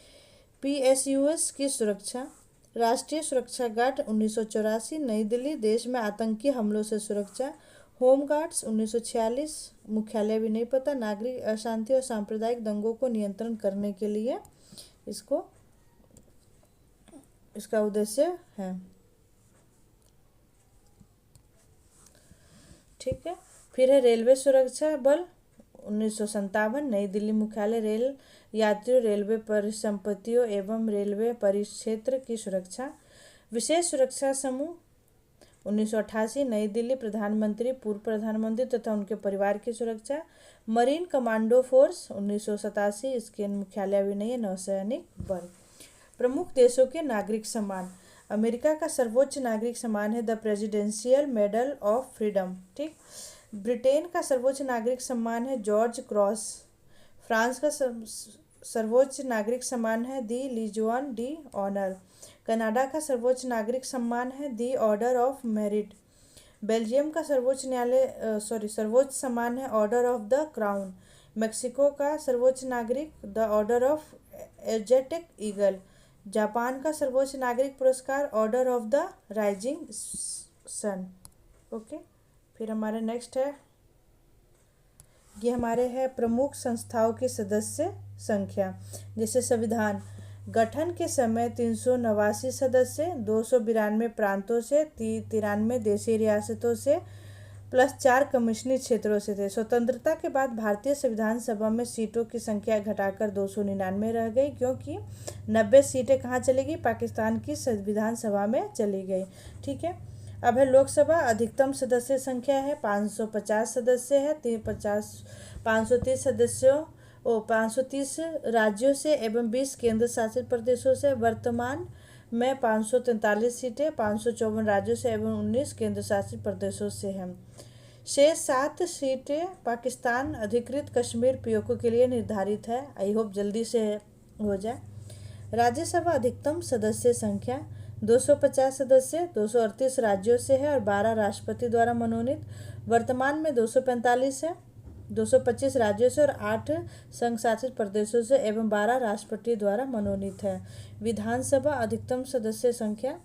PSUs की सुरक्षा। राष्ट्रीय सुरक्षा गार्ड 1984 नई दिल्ली, देश में आतंकी हमलों से सुरक्षा। होम गार्ड्स 1946, मुख्यालय भी नहीं पता, नागरिक अशांति और सांप्रदायिक दंगों को नियंत्रण करने के लिए इसका उद्देश्य है। ठीक है। फिर है रेलवे सुरक्षा बल 1957 नई दिल्ली, मुख्यालय रेल यात्रियों, रेलवे परिसंपत्तियों एवं रेलवे परिक्षेत्र की सुरक्षा। विशेष सुरक्षा समूह 1988 नई दिल्ली, प्रधानमंत्री, पूर्व प्रधानमंत्री तथा उनके परिवार की सुरक्षा। मरीन कमांडो फोर्स 1987, इसके मुख्यालय भी नहीं है, नौसैनिक बल। प्रमुख देशों के नागरिक सम्मान। अमेरिका का सर्वोच्च नागरिक सम्मान है the presidential medal of freedom. ठीक। ब्रिटेन का सर्वोच्च नागरिक सम्मान है जॉर्ज क्रॉस। फ्रांस का सर्वोच्च नागरिक सम्मान है the Legion d' Honneur. Canada का सर्वोच्च नागरिक सम्मान है the Order of Merit. Belgium का सर्वोच्च सम्मान है Order of the Crown. Mexico का सर्वोच्च नागरिक the Order of Aztec Eagle. Japan का सर्वोच्च नागरिक पुरस्कार Order of the Rising Sun. Okay. फिर हमारे नेक्स्ट है, ये हमारे है प्रमुख संस्थाओं की सदस्य संख्या। जैसे संविधान गठन के समय 389 सदस्य, 292 प्रांतों से, 93 देशी रियासतों से प्लस 4 कमीशनी क्षेत्रों से थे। स्वतंत्रता के बाद भारतीय संविधान सभा में सीटों की संख्या घटाकर 299 रह गई, क्योंकि 90 सीटें कहाँ चली गई? पाकिस्तान की संविधान सभा में चली गई। ठीक है। अब है लोकसभा। अधिकतम सदस्य संख्या है 550 सदस्य है, 530 सदस्यों 530 राज्यों से एवं 20 केंद्र शासित प्रदेशों से। वर्तमान में 543 सीटें 554 राज्यों से एवं 19 केंद्र शासित प्रदेशों से हैं। शेष 7 सीटें पाकिस्तान अधिकृत कश्मीर पीओके के लिए निर्धारित है। आई होप जल्दी से हो जाए। राज्यसभा अधिकतम सदस्य संख्या 250 सदस्य 238 राज्यों से है और 12 राष्ट्रपति द्वारा मनोनीत। वर्तमान में 245 है, 225 राज्यों से और 8 संघ शासित प्रदेशों से एवं 12 राष्ट्रपति द्वारा मनोनीत है। विधानसभा अधिकतम सदस्य संख्या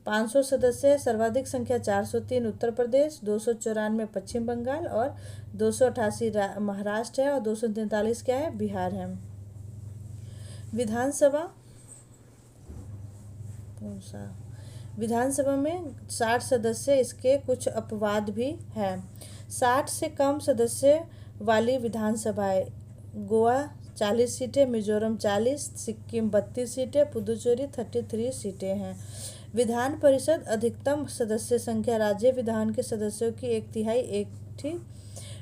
500 सदस्य है। सर्वाधिक संख्या 403 उत्तर प्रदेश, 294 पश्चिम बंगाल और 288 महाराष्ट्र है और 243 क्या है? बिहार है। विधानसभा में 60 सदस्य, इसके कुछ अपवाद भी हैं। 60 से कम सदस्य वाली विधानसभाएं: गोवा 40 सीटें, मिजोरम 40, सिक्किम 32 सीटें, पुदुचेरी 33 सीटें हैं। विधान परिषद अधिकतम सदस्य संख्या राज्य विधान के सदस्यों की 1/3 एक थी।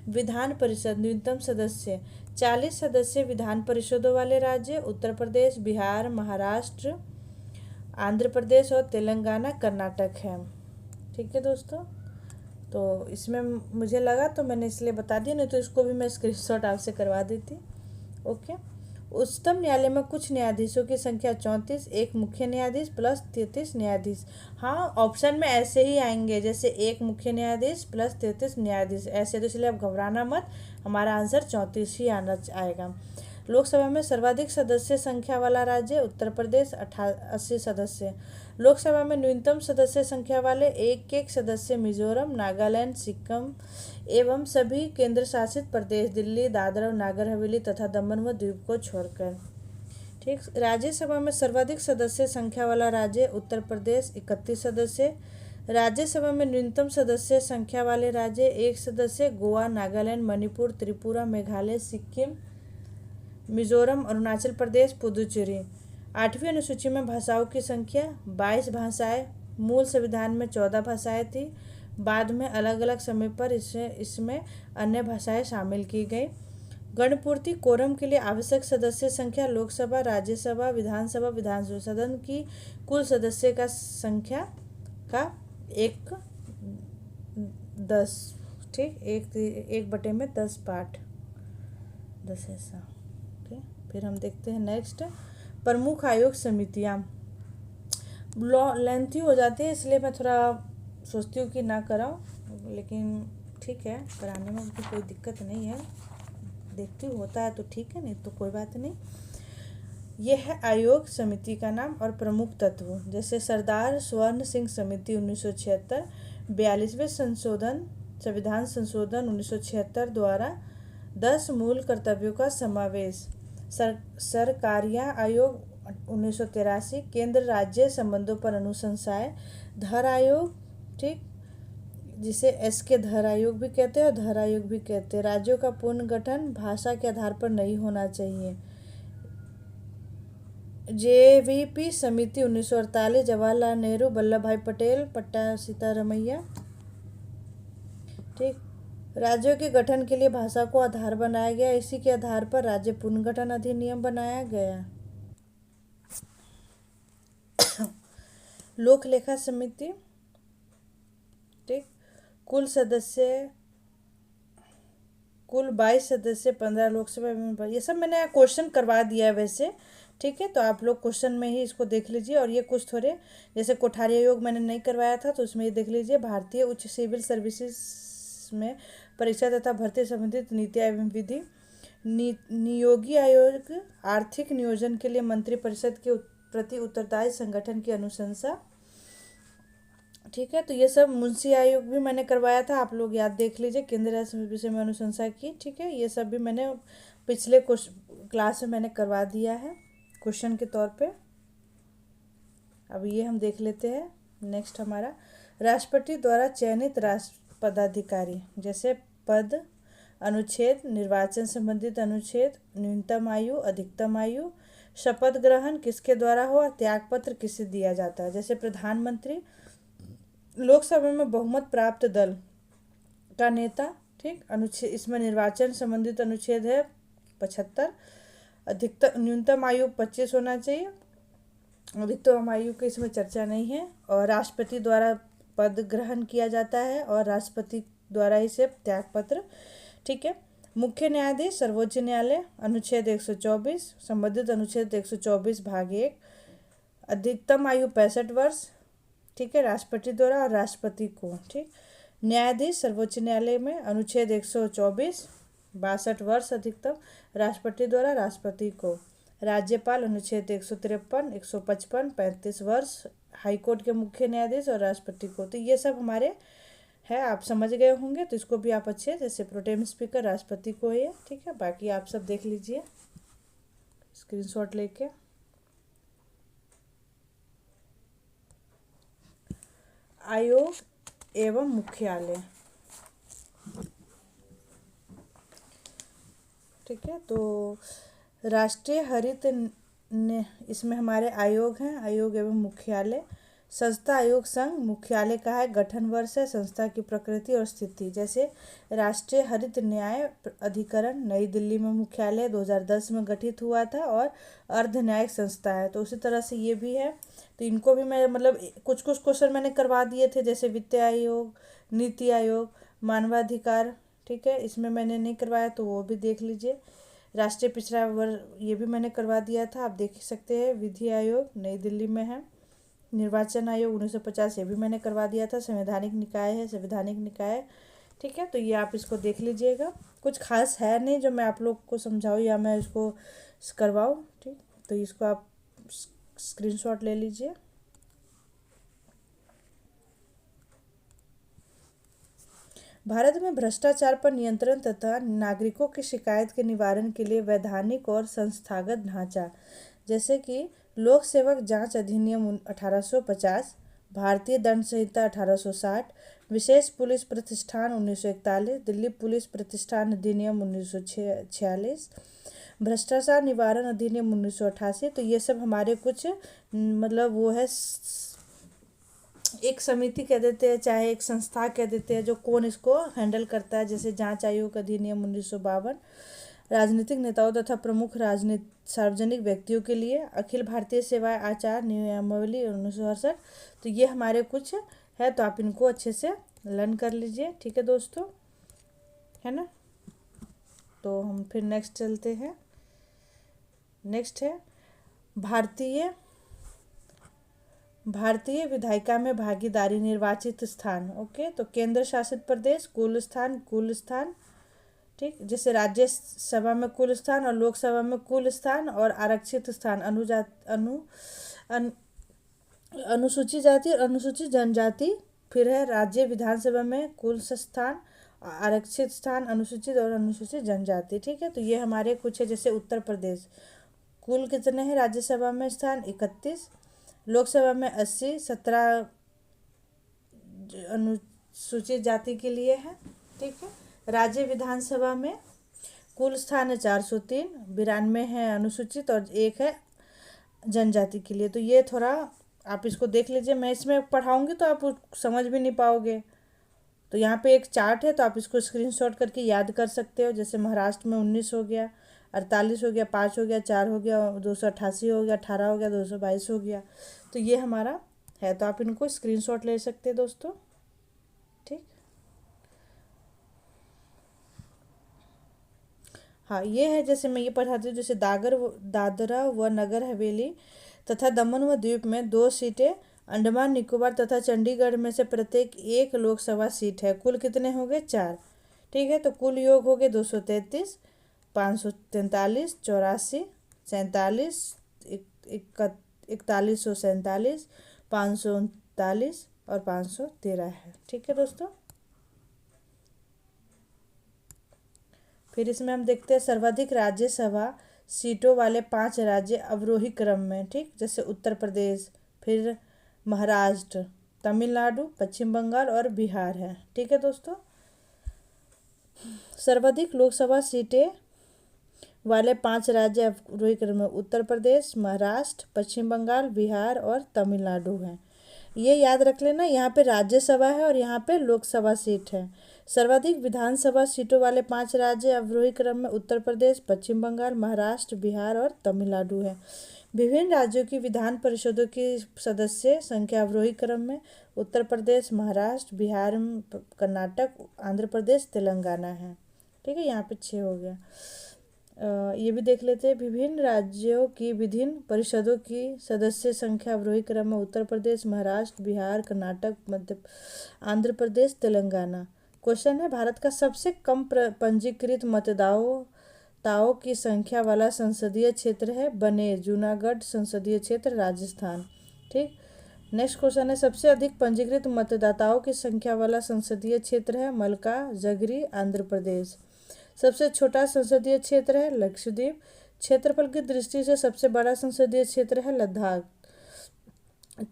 विधान परिषद न्यूनतम सदस्य 40 सदस्य विधान परिषदों वाले राज्य उत्तर प्रदेश, बिहार, महाराष्ट्र, आंध्र प्रदेश और तेलंगाना, कर्नाटक है। ठीक है दोस्तों, तो इसमें मुझे लगा तो मैंने इसलिए बता दिया, नहीं तो इसको भी मैं स्क्रीनशॉट आपसे करवा देती। ओके। उच्चतम न्यायालय में कुछ न्यायाधीशों की संख्या 34, एक मुख्य न्यायाधीश प्लस 33 न्यायाधीश। हाँ, ऑप्शन में ऐसे ही आएंगे, जैसे एक मुख्य न्यायाधीश प्लस 33 न्यायाधीश ऐसे, तो इसलिए अब घबराना मत, हमारा आंसर 34 ही आएगा। लोकसभा में सर्वाधिक सदस्य संख्या वाला राज्य उत्तर प्रदेश 80 सदस्य। लोकसभा में न्यूनतम सदस्य संख्या वाले एक सदस्य मिजोरम, नागालैंड, सिक्किम एवं सभी केंद्र शासित प्रदेश दिल्ली, दादरा और नागर हवेली तथा दमन व द्वीप को छोड़कर। ठीक। राज्यसभा में सर्वाधिक सदस्य संख्या वाला राज्य उत्तर प्रदेश 31 सदस्य। राज्यसभा में न्यूनतम सदस्य संख्या वाले राज्य 1 सदस्य गोवा, नागालैंड, मणिपुर, त्रिपुरा, मेघालय, सिक्किम, मिजोरम, अरुणाचल प्रदेश, पुदुचेरी। 8वीं अनुसूची में भाषाओं की संख्या 22 भाषाएं। मूल संविधान में 14 भाषाएं थी, बाद में अलग अलग समय पर इसमें अन्य भाषाएं शामिल की गई। गणपूर्ति कोरम के लिए आवश्यक सदस्य संख्या लोकसभा, राज्यसभा, विधानसभा, विधानसभा सदन की कुल सदस्य का संख्या का 1/10। ठीक, 1/10 पार्ट 10 ऐसा। फिर हम देखते हैं नेक्स्ट, प्रमुख आयोग समितियां। लेंथी हो जाती है, इसलिए मैं थोड़ा सोचती हूँ कि ना कराऊँ, लेकिन ठीक है, कराने में भी कोई दिक्कत नहीं है, देखती हूँ होता है तो ठीक है, नहीं तो कोई बात नहीं। यह है आयोग समिति का नाम और प्रमुख तत्व, जैसे सरदार स्वर्ण सिंह समिति 1976, 42वें संविधान संशोधन 1976 द्वारा 10 मूल कर्तव्यों का समावेश, सरकारिया आयोग 1983, केंद्र राज्य संबंधों पर अनुशंसाएं, धर आयोग, ठीक, जिसे एस के धर आयोग भी कहते हैं और धर आयोग भी कहते हैं। राज्यों का पुनर्गठन भाषा के आधार पर नहीं होना चाहिए। जेवीपी समिति 1948, जवाहरलाल नेहरू, वल्लभ भाई पटेल, पट्टा सीतारमैया, ठीक, राज्यों के गठन के लिए भाषा को आधार बनाया गया, इसी के आधार पर राज्य पुनर्गठन अधिनियम बनाया गया। लोक लेखा समिति, ठीक, कुल 22 सदस्य, 15 लोकसभा में, ये सब मैंने क्वेश्चन करवा दिया है वैसे, ठीक है, तो आप लोग क्वेश्चन में ही इसको देख लीजिए। और ये कुछ थोड़े, जैसे कोठारी आयोग मैंने नहीं करवाया था तो उसमें ये देख लीजिए, भारतीय उच्च सिविल सर्विसेज में परीक्षा तथा भर्ती संबंधित नीतियाँ एवं विधि, नियोगी आयोग आर्थिक नियोजन के लिए मंत्रिपरिषद के प्रति उत्तरदायी संगठन की अनुशंसा, ठीक है, तो ये सब मुंशी आयोग भी मैंने करवाया था, आप लोग याद देख लीजिए, केंद्र राज्य विषय में अनुशंसा की, ठीक है, ये सब भी मैंने पिछले क्लास में मैंने करवा दिया है क्वेश्चन के तौर पे। अब ये हम देख लेते हैं नेक्स्ट हमारा, राष्ट्रपति द्वारा चयनित राष्ट्र पदाधिकारी, जैसे पद, अनुच्छेद, निर्वाचन संबंधित अनुच्छेद, न्यूनतम आयु, अधिकतम आयु, शपथ ग्रहण किसके द्वारा हो और त्यागपत्र किसे दिया जाता है, जैसे प्रधानमंत्री, लोकसभा में बहुमत प्राप्त दल का नेता, ठीक, अनुच्छेद, इसमें निर्वाचन संबंधित अनुच्छेद है 75, अधिकतम न्यूनतम आयु 25 होना चाहिए, अधिकतम आयु की इसमें चर्चा नहीं है, और राष्ट्रपति द्वारा पद ग्रहण किया जाता है और राष्ट्रपति द्वारा इसे त्यागपत्र, ठीक है। मुख्य न्यायाधीश सर्वोच्च न्यायालय, अनुच्छेद 124, संबंधित अनुच्छेद 124 भाग 1, अधिकतम आयु 65 वर्ष, ठीक है, राष्ट्रपति द्वारा और राष्ट्रपति को, ठीक। न्यायाधीश सर्वोच्च न्यायालय में अनुच्छेद 124, 62 वर्ष अधिकतम, राष्ट्रपति द्वारा राष्ट्रपति को। राज्यपाल अनुच्छेद 153, 155, 35 वर्ष, हाईकोर्ट के मुख्य न्यायाधीश और राष्ट्रपति को। तो ये सब हमारे है, आप समझ गए होंगे, तो इसको भी आप अच्छे, जैसे प्रोटेम स्पीकर राष्ट्रपति को है, ठीक है, बाकी आप सब देख लीजिए स्क्रीनशॉट लेके। आयोग एवं मुख्यालय, ठीक है, तो राष्ट्रीय हरित इसमें हमारे आयोग हैं, आयोग एवं मुख्यालय। संस्था आयोग संघ, मुख्यालय का है, गठन वर्ष है, संस्था की प्रकृति और स्थिति, जैसे राष्ट्रीय हरित न्याय अधिकरण नई दिल्ली में मुख्यालय 2010 में गठित हुआ था और अर्ध न्यायिक संस्था है, तो उसी तरह से ये भी है। तो इनको भी मैं मतलब कुछ कुछ क्वेश्चन मैंने करवा दिए थे, जैसे वित्त आयोग, नीति आयोग, मानवाधिकार, ठीक है, इसमें मैंने नहीं करवाया तो वो भी देख लीजिए। राष्ट्रीय पिछड़ा वर्ग ये भी मैंने करवा दिया था, आप देख सकते हैं। विधि आयोग नई दिल्ली में है। निर्वाचन आयोग 1950 ये भी मैंने करवा दिया था। संवैधानिक निकाय है, संवैधानिक निकाय, ठीक है, तो ये आप इसको देख लीजिएगा। कुछ खास है नहीं जो मैं आप लोग को समझाऊँ या मैं इसको करवाऊँ, ठीक, तो इसको आप स्क्रीनशॉट ले लीजिए। भारत में भ्रष्टाचार पर नियंत्रण तथा नागरिकों की शिकायत के निवारण के लिए वैधानिक और संस्थागत ढांचा, जैसे कि लोक सेवक जांच अधिनियम 1850, भारतीय दंड संहिता 1860, विशेष पुलिस प्रतिष्ठान 1941, दिल्ली पुलिस प्रतिष्ठान अधिनियम 1946, भ्रष्टाचार निवारण अधिनियम 1988। तो ये सब हमारे कुछ मतलब वो है, एक समिति कह देते हैं, चाहे एक संस्था कह देते हैं, जो कौन इसको हैंडल करता है, जैसे जांच आयोग अधिनियम 1952, राजनीतिक नेताओं तथा प्रमुख सार्वजनिक व्यक्तियों के लिए अखिल भारतीय सेवा आचार नियमावली 1968। तो ये हमारे कुछ है, तो आप इनको अच्छे से लर्न कर लीजिए, ठीक है दोस्तों, है ना। तो हम फिर नेक्स्ट चलते हैं। नेक्स्ट है भारतीय भारतीय विधायिका में भागीदारी निर्वाचित स्थान। ओके, तो केंद्र शासित प्रदेश कुल स्थान, ठीक, जैसे राज्यसभा में कुल स्थान और लोकसभा में कुल स्थान और आरक्षित स्थान अनुसूचित जाति और अनुसूचित जनजाति। फिर है राज्य विधानसभा में कुल स्थान, आरक्षित स्थान, अनुसूचित और अनुसूचित जनजाति। ठीक है, तो ये हमारे कुछ है। जैसे उत्तर प्रदेश, कुल कितने हैं राज्यसभा में स्थान? 31, लोकसभा में 80, 17 अनुसूचित जाति के लिए है। ठीक है, राज्य विधानसभा में कुल स्थान है 403, 92 है अनुसूचित और 1 है जनजाति के लिए। तो ये थोड़ा आप इसको देख लीजिए, मैं इसमें पढ़ाऊंगी तो आप समझ भी नहीं पाओगे। तो यहाँ पे एक चार्ट है, तो आप इसको स्क्रीनशॉट करके याद कर सकते हो। जैसे महाराष्ट्र में 19 हो गया, 48 हो गया, 5 हो गया, 4 हो गया, 288 हो गया, 18 हो गया, 222 हो गया। तो ये हमारा है, तो आप इनको स्क्रीनशॉट ले सकते हैं दोस्तों। ठीक, हाँ, ये है। जैसे मैं ये पढ़ाती हूँ, जैसे दादरा व नगर हवेली तथा दमन व द्वीप में 2 सीटें, अंडमान निकोबार तथा चंडीगढ़ में से प्रत्येक 1 लोकसभा सीट है। कुल कितने हो गए? 4। ठीक है, तो कुल योग हो गए 233, 543, 84, 47, 4147, 539 और 513 है। ठीक है दोस्तों, फिर इसमें हम देखते हैं सर्वाधिक राज्यसभा सीटों वाले 5 राज्य अवरोही क्रम में। ठीक, जैसे उत्तर प्रदेश, फिर महाराष्ट्र, तमिलनाडु, पश्चिम बंगाल और बिहार है। ठीक है दोस्तों, सर्वाधिक लोकसभा सीटें वाले 5 राज्य अवरोही क्रम में उत्तर प्रदेश, महाराष्ट्र, पश्चिम बंगाल, बिहार और तमिलनाडु है। ये याद रख लेना, यहाँ पे राज्यसभा है और यहाँ पे लोकसभा सीट है। सर्वाधिक विधानसभा सीटों वाले 5 राज्य अवरोही क्रम में उत्तर प्रदेश, पश्चिम बंगाल, महाराष्ट्र, बिहार और तमिलनाडु है। विभिन्न राज्यों की विधान परिषदों की सदस्य संख्या अवरोही क्रम में उत्तर प्रदेश, महाराष्ट्र, बिहार, कर्नाटक, आंध्र प्रदेश, तेलंगाना है। ठीक है, यहाँ पे 6 हो गया। ये भी देख लेते हैं। विभिन्न राज्यों की विभिन्न परिषदों की सदस्य संख्या अवरोही क्रम में उत्तर प्रदेश, महाराष्ट्र, बिहार, कर्नाटक, आंध्र प्रदेश, तेलंगाना। क्वेश्चन है, भारत का सबसे कम पंजीकृत मतदाताओं की संख्या वाला संसदीय क्षेत्र है बनेर, जूनागढ़ संसदीय क्षेत्र, राजस्थान। ठीक, नेक्स्ट क्वेश्चन है, सबसे अधिक पंजीकृत मतदाताओं की संख्या वाला संसदीय क्षेत्र है मलका जगरी, आंध्र प्रदेश। सबसे छोटा संसदीय क्षेत्र है लक्षद्वीप। क्षेत्रफल की दृष्टि से सबसे बड़ा संसदीय क्षेत्र है लद्दाख,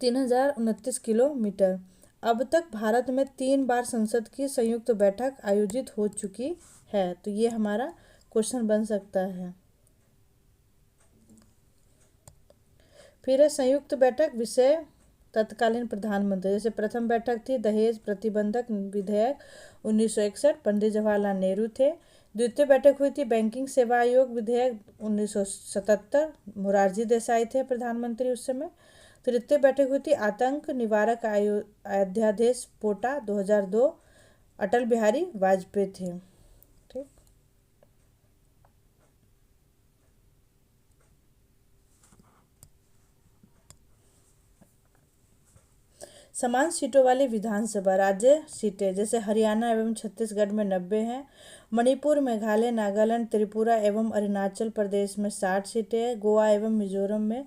3029 किलोमीटर। अब तक भारत में 3 बार संसद की संयुक्त बैठक आयोजित हो चुकी है। तो ये हमारा क्वेश्चन बन सकता है। फिर है संयुक्त बैठक विषय तत्कालीन प्रधानमंत्री। जैसे प्रथम बैठक थी दहेज प्रतिबंधक विधेयक 1961, पंडित जवाहरलाल नेहरू थे। द्वितीय बैठक हुई थी बैंकिंग सेवा आयोग विधेयक 1977, मोरारजी देसाई थे प्रधानमंत्री उस समय। तृतीय बैठक हुई थी आतंक निवारक अध्यादेश पोटा 2002, अटल बिहारी वाजपेयी थे। ठीक, समान सीटों वाली विधानसभा राज्य सीटें, जैसे हरियाणा एवं छत्तीसगढ़ में 90 हैं, मणिपुर, मेघालय, नागालैंड, त्रिपुरा एवं अरुणाचल प्रदेश में 60 सीटें हैं, गोवा एवं मिजोरम में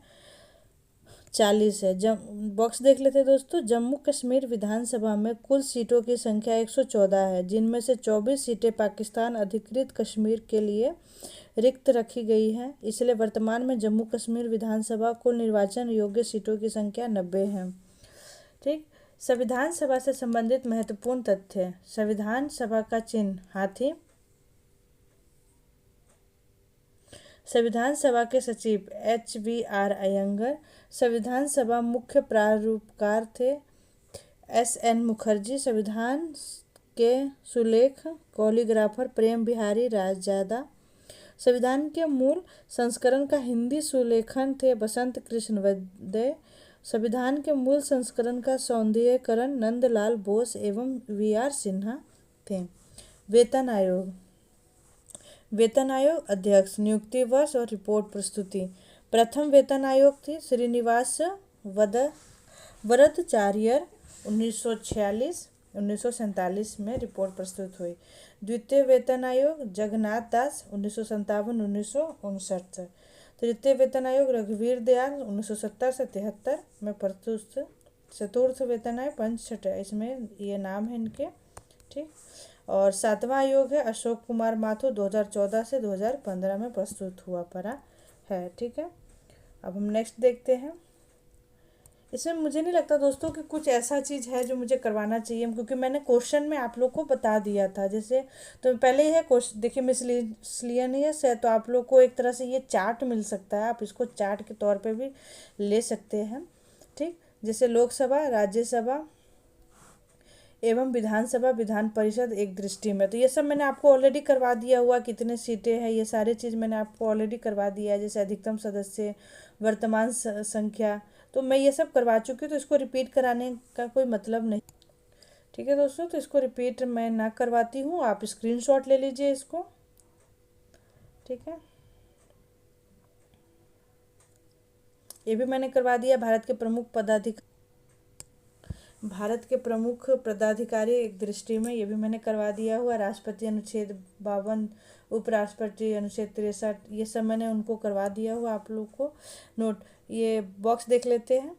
40 है। बॉक्स देख लेते हैं दोस्तों। जम्मू कश्मीर विधानसभा में कुल सीटों की संख्या 114 है, जिनमें से 24 सीटें पाकिस्तान अधिकृत कश्मीर के लिए रिक्त रखी गई हैं। इसलिए वर्तमान में जम्मू कश्मीर विधानसभा कुल निर्वाचन योग्य सीटों की संख्या 90 है। ठीक, संविधान सभा से संबंधित महत्वपूर्ण तथ्य। संविधान सभा का चिन्ह हाथी। संविधान सभा के सचिव HVR अयंगर। संविधान सभा मुख्य प्रारूपकार थे SN मुखर्जी। संविधान के सुलेख कॉलीग्राफर प्रेम बिहारी रायजादा। संविधान के मूल संस्करण का हिंदी सुलेखन थे बसंत कृष्ण वैद्य। संविधान के मूल संस्करण का सौंदर्यीकरण नंदलाल बोस एवं VR सिन्हा थे। वेतन आयोग। वेतन आयोग अध्यक्ष, नियुक्ति वर्ष और रिपोर्ट प्रस्तुति। प्रथम वेतन आयोग थी श्रीनिवास वरदाचार्यर 1946-1947 में रिपोर्ट प्रस्तुत हुई। द्वितीय वेतन आयोग जगन्नाथ दास 1957-1959। तृतीय वेतन आयोग रघुवीर दयाल 1970 से 73 में प्रस्तुत। चतुर्थ वेतन आयोग पंच छठे, इसमें ये नाम है इनके, ठीक। और सातवां आयोग है अशोक कुमार माथुर 2014 से 2015 में प्रस्तुत हुआ पड़ा है, ठीक है। अब हम नेक्स्ट देखते हैं। इसमें मुझे नहीं लगता दोस्तों कि कुछ ऐसा चीज़ है जो मुझे करवाना चाहिए, क्योंकि मैंने क्वेश्चन में आप लोग को बता दिया था। जैसे तो पहले ही है क्वेश्चन, देखिए मिसलिनियस है तो आप लोग को एक तरह से ये चार्ट मिल सकता है, आप इसको चार्ट के तौर पे भी ले सकते हैं, ठीक। जैसे लोकसभा, राज्यसभा एवं विधानसभा, विधान परिषद एक दृष्टि में, तो ये सब मैंने आपको ऑलरेडी करवा दिया हुआ, कितने सीटें हैं ये सारी चीज़ मैंने आपको ऑलरेडी करवा दिया है। जैसे अधिकतम सदस्य, वर्तमान संख्या, तो मैं ये सब करवा चुकी हूँ, तो इसको रिपीट कराने का कोई मतलब नहीं, ठीक है दोस्तों। तो इसको रिपीट मैं ना करवाती हूँ, आप स्क्रीनशॉट ले लीजिए इसको, ठीक है। ये भी मैंने करवा दिया। भारत के प्रमुख पदाधिकारी एक दृष्टि में, ये भी मैंने करवा दिया हुआ। राष्ट्रपति अनुच्छेद 52, उपराष्ट्रपति अनुच्छेद 63, ये सब मैंने उनको करवा दिया हुआ आप लोग को नोट। ये बॉक्स देख लेते हैं।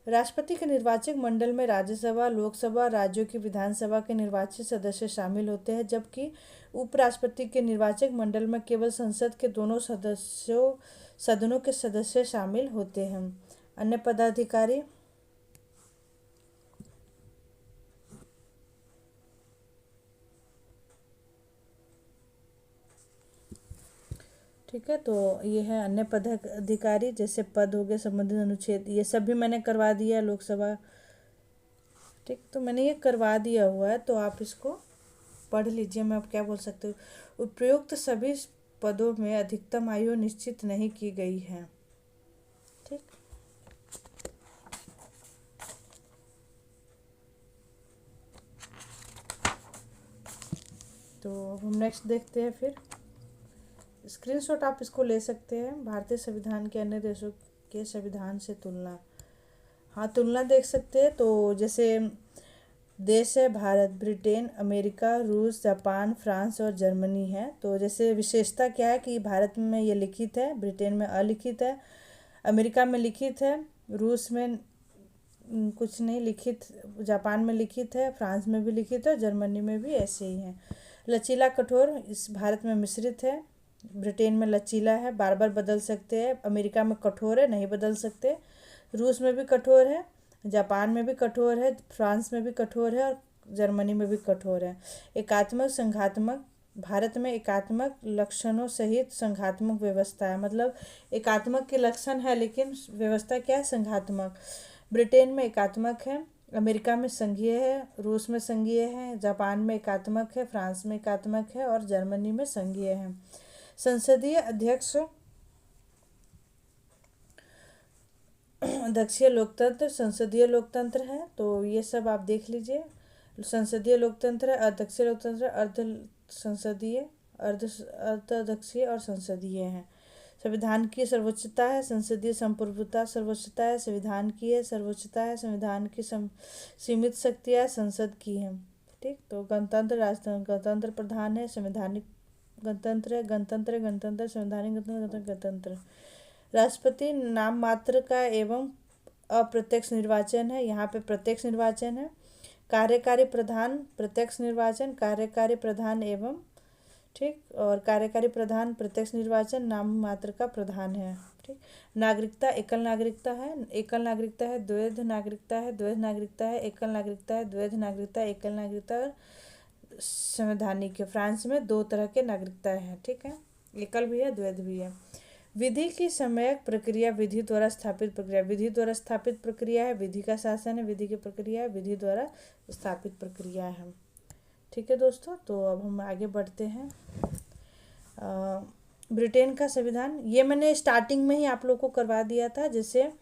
राष्ट्रपति के निर्वाचक मंडल में राज्यसभा, लोकसभा, राज्यों की विधानसभा के निर्वाचित सदस्य शामिल होते हैं, जबकि उपराष्ट्रपति के निर्वाचक मंडल में केवल संसद के दोनों सदनों के सदस्य शामिल होते हैं। अन्य पदाधिकारी, ठीक है। तो ये है अन्य पदाधिकारी, जैसे पद हो गए, संबंधित अनुच्छेद, ये सब भी मैंने करवा दिया है। लोकसभा, ठीक, तो मैंने ये करवा दिया हुआ है, तो आप इसको पढ़ लीजिए। मैं अब क्या बोल सकती हूँ। उपयुक्त सभी पदों में अधिकतम आयु निश्चित नहीं की गई है, ठीक। तो हम नेक्स्ट देखते हैं। फिर स्क्रीनशॉट आप इसको ले सकते हैं। भारतीय संविधान के अन्य देशों के संविधान से तुलना, हाँ तुलना देख सकते हैं। तो जैसे देश है भारत, ब्रिटेन, अमेरिका, रूस, जापान, फ्रांस और जर्मनी है। तो जैसे विशेषता क्या है कि भारत में ये लिखित है, ब्रिटेन में अलिखित है, अमेरिका में लिखित है, रूस में कुछ नहीं लिखित, जापान में लिखित है, फ्रांस में भी लिखित है, जर्मनी में भी ऐसे ही है। लचीला कठोर इस भारत में मिश्रित है, ब्रिटेन में लचीला है, बार बार बदल सकते हैं, अमेरिका में कठोर है, नहीं बदल सकते, रूस में भी कठोर है, जापान में भी कठोर है, फ्रांस में भी कठोर है और जर्मनी में भी कठोर है। एकात्मक संघात्मक, भारत में एकात्मक लक्षणों सहित संघात्मक व्यवस्था है, मतलब एकात्मक के लक्षण है लेकिन व्यवस्था क्या है, संघात्मक। ब्रिटेन में एकात्मक है, अमेरिका में संघीय है, रूस में संघीय है, जापान में एकात्मक है, फ्रांस में एकात्मक है और जर्मनी में संघीय है। संसदीय अध्यक्षीय लोकतंत्र, संसदीय लोकतंत्र है, तो ये सब आप देख लीजिए। संसदीय लोकतंत्र है, अध्यक्षीय लोकतंत्र, अर्ध संसदीय, अर्ध अध्यक्षीय और संसदीय है। संविधान की सर्वोच्चता है, संसदीय संप्रभुता सर्वोच्चता है, संविधान की है सर्वोच्चता है, संविधान की सीमित शक्तियाँ संसद की है, ठीक। तो गणतंत्र, राजतंत्र, गणतंत्र प्रधान है, संवैधानिक गणतंत्र है, गणतंत्र गणतंत्र, संवैधानिक गणतंत्र गणतंत्र। राष्ट्रपति नाम मात्र का एवं अप्रत्यक्ष निर्वाचन है, यहाँ पे प्रत्यक्ष निर्वाचन है। कार्यकारी प्रधान प्रत्यक्ष निर्वाचन, कार्यकारी प्रधान एवं, ठीक, और कार्यकारी प्रधान प्रत्यक्ष निर्वाचन, नाम मात्र का प्रधान है, ठीक। नागरिकता एकल नागरिकता है, एकल नागरिकता है, द्वैध नागरिकता है, द्वैध नागरिकता है, एकल नागरिकता है, द्वैध नागरिकता, एकल नागरिकता, संवैधानिक है। फ्रांस में दो तरह के नागरिकता है, ठीक है, एकल भी है, द्वैध भी है। विधि की समयक प्रक्रिया, विधि द्वारा स्थापित प्रक्रिया, विधि द्वारा स्थापित प्रक्रिया है, विधि का शासन है, विधि की प्रक्रिया है, विधि द्वारा स्थापित प्रक्रिया है, ठीक है दोस्तों। तो अब हम आगे बढ़ते हैं। ब्रिटेन का संविधान, ये मैंने स्टार्टिंग में ही आप लोग को करवा दिया था। जैसे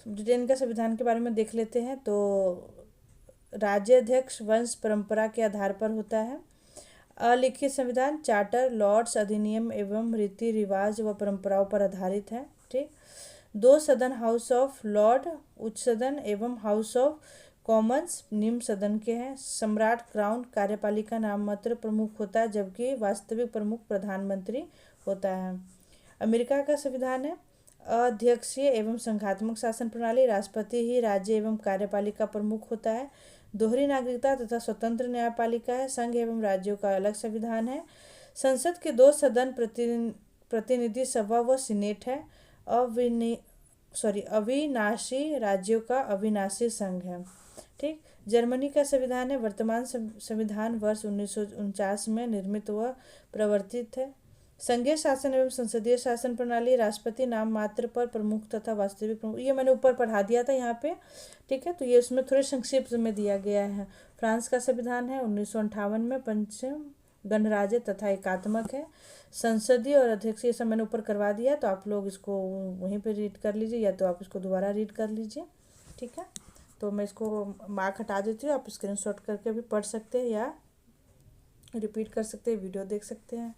ब्रिटेन का संविधान के बारे में देख लेते हैं। तो राज्याध्यक्ष वंश परंपरा के आधार पर होता है। अलिखित संविधान, चार्टर, लॉर्ड्स, अधिनियम एवं रीति रिवाज व परंपराओं पर आधारित है, ठीक। दो सदन हाउस ऑफ लॉर्ड उच्च सदन एवं हाउस ऑफ कॉमन्स निम्न सदन के हैं। सम्राट क्राउन कार्यपालिका नाम मात्र प्रमुख होता है, जबकि वास्तविक प्रमुख प्रधानमंत्री होता है। अमेरिका का संविधान है अध्यक्षीय एवं संघात्मक शासन प्रणाली। राष्ट्रपति ही राज्य एवं कार्यपालिका प्रमुख होता है। दोहरी नागरिकता तथा स्वतंत्र न्यायपालिका है। संघ एवं राज्यों का अलग संविधान है। संसद के दो सदन प्रतिनिधि सभा व सीनेट है। अविनाशी राज्यों का अविनाशी संघ है। ठीक। जर्मनी का संविधान है वर्तमान संविधान वर्ष 1949 में निर्मित व प्रवर्तित है। संघीय शासन एवं संसदीय शासन प्रणाली। राष्ट्रपति नाम मात्र पर प्रमुख तथा वास्तविक प्रमुख, ये मैंने ऊपर पढ़ा दिया था यहाँ पे। ठीक है, तो ये उसमें थोड़े संक्षिप्त में दिया गया है। फ्रांस का संविधान है 1958 में पंचम गणराज्य तथा एकात्मक है। संसदीय और अध्यक्षीय, ये सब मैंने ऊपर करवा दिया, तो आप लोग इसको वहीं पे रीड कर लीजिए या तो आप इसको दोबारा रीड कर लीजिए। ठीक है, तो मैं इसको मार्क हटा देती हूँ, आप स्क्रीनशॉट करके भी पढ़ सकते हैं या रिपीट कर सकते हैं, वीडियो देख सकते हैं।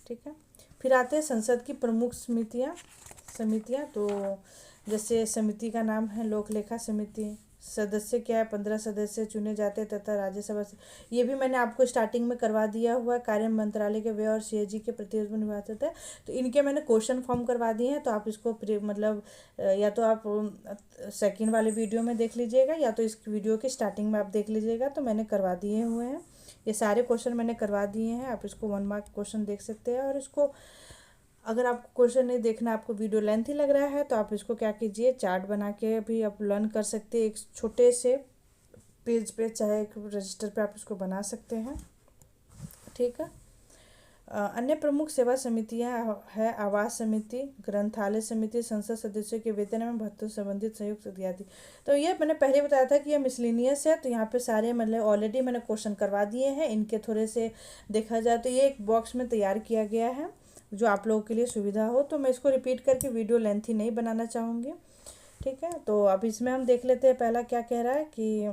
ठीक है, फिर आते हैं संसद की प्रमुख समितियाँ। तो जैसे समिति का नाम है लोक लेखा समिति। सदस्य क्या है, 15 सदस्य चुने जाते हैं तथा राज्यसभा से, ये भी मैंने आपको स्टार्टिंग में करवा दिया हुआ है। कार्य मंत्रालय के व्यय और सीएजी के प्रतिनिधित्व निभाते हैं। तो इनके मैंने क्वेश्चन फॉर्म करवा दिए हैं, तो आप इसको मतलब या तो आप सेकंड वाले वीडियो में देख लीजिएगा या तो इस वीडियो की स्टार्टिंग में आप देख लीजिएगा, तो मैंने करवा दिए हुए हैं। ये सारे क्वेश्चन मैंने करवा दिए हैं, आप इसको 1 मार्क क्वेश्चन देख सकते हैं। और इसको अगर आपको क्वेश्चन नहीं देखना, आपको वीडियो लेंथी लग रहा है, तो आप इसको क्या कीजिए, चार्ट बना के भी आप लर्न कर सकते हैं। एक छोटे से पेज पे चाहे एक रजिस्टर पे आप इसको बना सकते हैं। ठीक है, अन्य प्रमुख सेवा समितियां है आवास समिति, ग्रंथालय समिति, संसद सदस्यों के वेतन एवं भत्तों संबंधित संयुक्त इत्यादि। तो ये मैंने पहले बताया था कि ये मिसलिनियस है, तो यहाँ पे सारे मतलब ऑलरेडी मैंने क्वेश्चन करवा दिए हैं। इनके थोड़े से देखा जाए तो ये एक बॉक्स में तैयार किया गया है जो आप लोगों के लिए सुविधा हो, तो मैं इसको रिपीट करके वीडियो लेंथी नहीं बनाना चाहूँगी। ठीक है, तो अब इसमें हम देख लेते हैं पहला क्या कह रहा है कि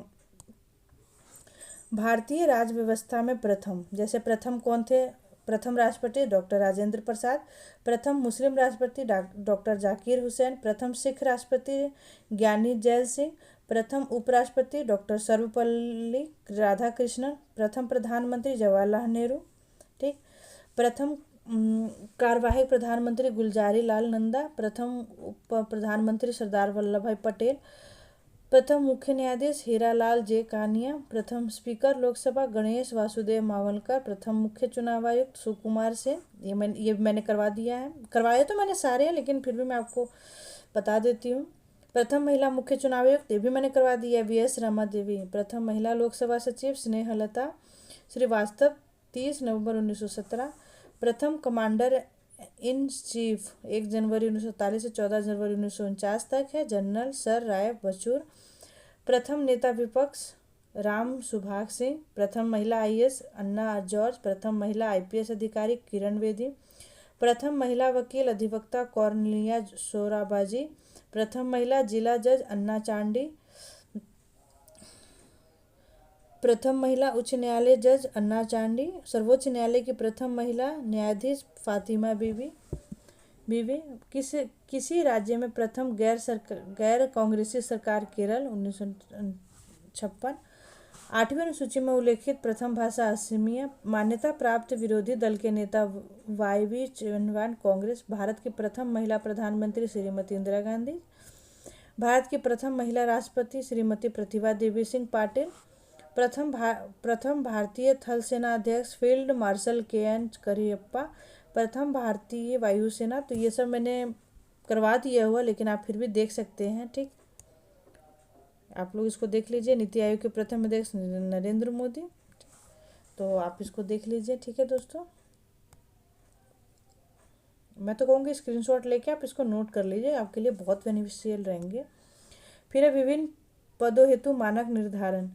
भारतीय राज्य व्यवस्था में प्रथम, जैसे प्रथम कौन थे, प्रथम राष्ट्रपति डॉक्टर राजेंद्र प्रसाद, प्रथम मुस्लिम राष्ट्रपति डॉक्टर जाकिर हुसैन, प्रथम सिख राष्ट्रपति ज्ञानी जैल सिंह, प्रथम उपराष्ट्रपति डॉक्टर सर्वपल्ली राधाकृष्णन, प्रथम प्रधानमंत्री जवाहरलाल नेहरू। ठीक, प्रथम कार्यवाहक प्रधानमंत्री गुलजारी लाल नंदा, प्रथम उप प्रधानमंत्री सरदार वल्लभ भाई पटेल, प्रथम मुख्य न्यायाधीश हीरालाल जे कानिया, प्रथम स्पीकर लोकसभा गणेश वासुदेव मावलकर, प्रथम मुख्य चुनाव आयुक्त सुकुमार सेन। ये मैंने करवा दिया है, करवाए तो मैंने सारे हैं लेकिन फिर भी मैं आपको बता देती हूँ। प्रथम महिला मुख्य चुनाव आयुक्त, ये भी मैंने करवा दिया है, वी.एस. रमा देवी। प्रथम महिला लोकसभा सचिव स्नेहलता श्रीवास्तव, 30 नवंबर 1917। प्रथम कमांडर इन चीफ 1 जनवरी 1947 से 14 जनवरी 1949 तक है, जनरल सर राय बचूर। प्रथम नेता विपक्ष राम सुभाग सिंह। प्रथम महिला आईएएस अन्ना जॉर्ज। प्रथम महिला आईपीएस अधिकारी किरण बेदी। प्रथम महिला वकील अधिवक्ता कॉर्नेलिया सोराबाजी। प्रथम महिला जिला जज अन्ना चांडी। प्रथम महिला उच्च न्यायालय जज अन्ना चांडी। सर्वोच्च न्यायालय की प्रथम महिला न्यायाधीश फातिमा बीबी। किसी राज्य में प्रथम गैर कांग्रेसी सरकार केरल 1956। 8वीं अनुसूची में उल्लेखित प्रथम भाषा असमिया। मान्यता प्राप्त विरोधी दल के नेता वाईवी चौहान कांग्रेस। भारत की प्रथम महिला प्रधानमंत्री श्रीमती इंदिरा गांधी। भारत की प्रथम महिला राष्ट्रपति श्रीमती प्रतिभा देवी सिंह पाटिल। प्रथम भारतीय थल सेना अध्यक्ष फील्ड मार्शल के.एन. करियप्पा। प्रथम भारतीय वायुसेना। तो ये सब मैंने करवा दिया हुआ, लेकिन आप फिर भी देख सकते हैं। ठीक, आप लोग इसको देख लीजिए। नीति आयोग के प्रथम अध्यक्ष नरेंद्र मोदी, तो आप इसको देख लीजिए। ठीक है दोस्तों, मैं तो कहूँगी स्क्रीनशॉट लेके आप इसको नोट कर लीजिए, आपके लिए बहुत बेनिफिशियल रहेंगे। फिर है विभिन्न पदों हेतु मानक निर्धारण,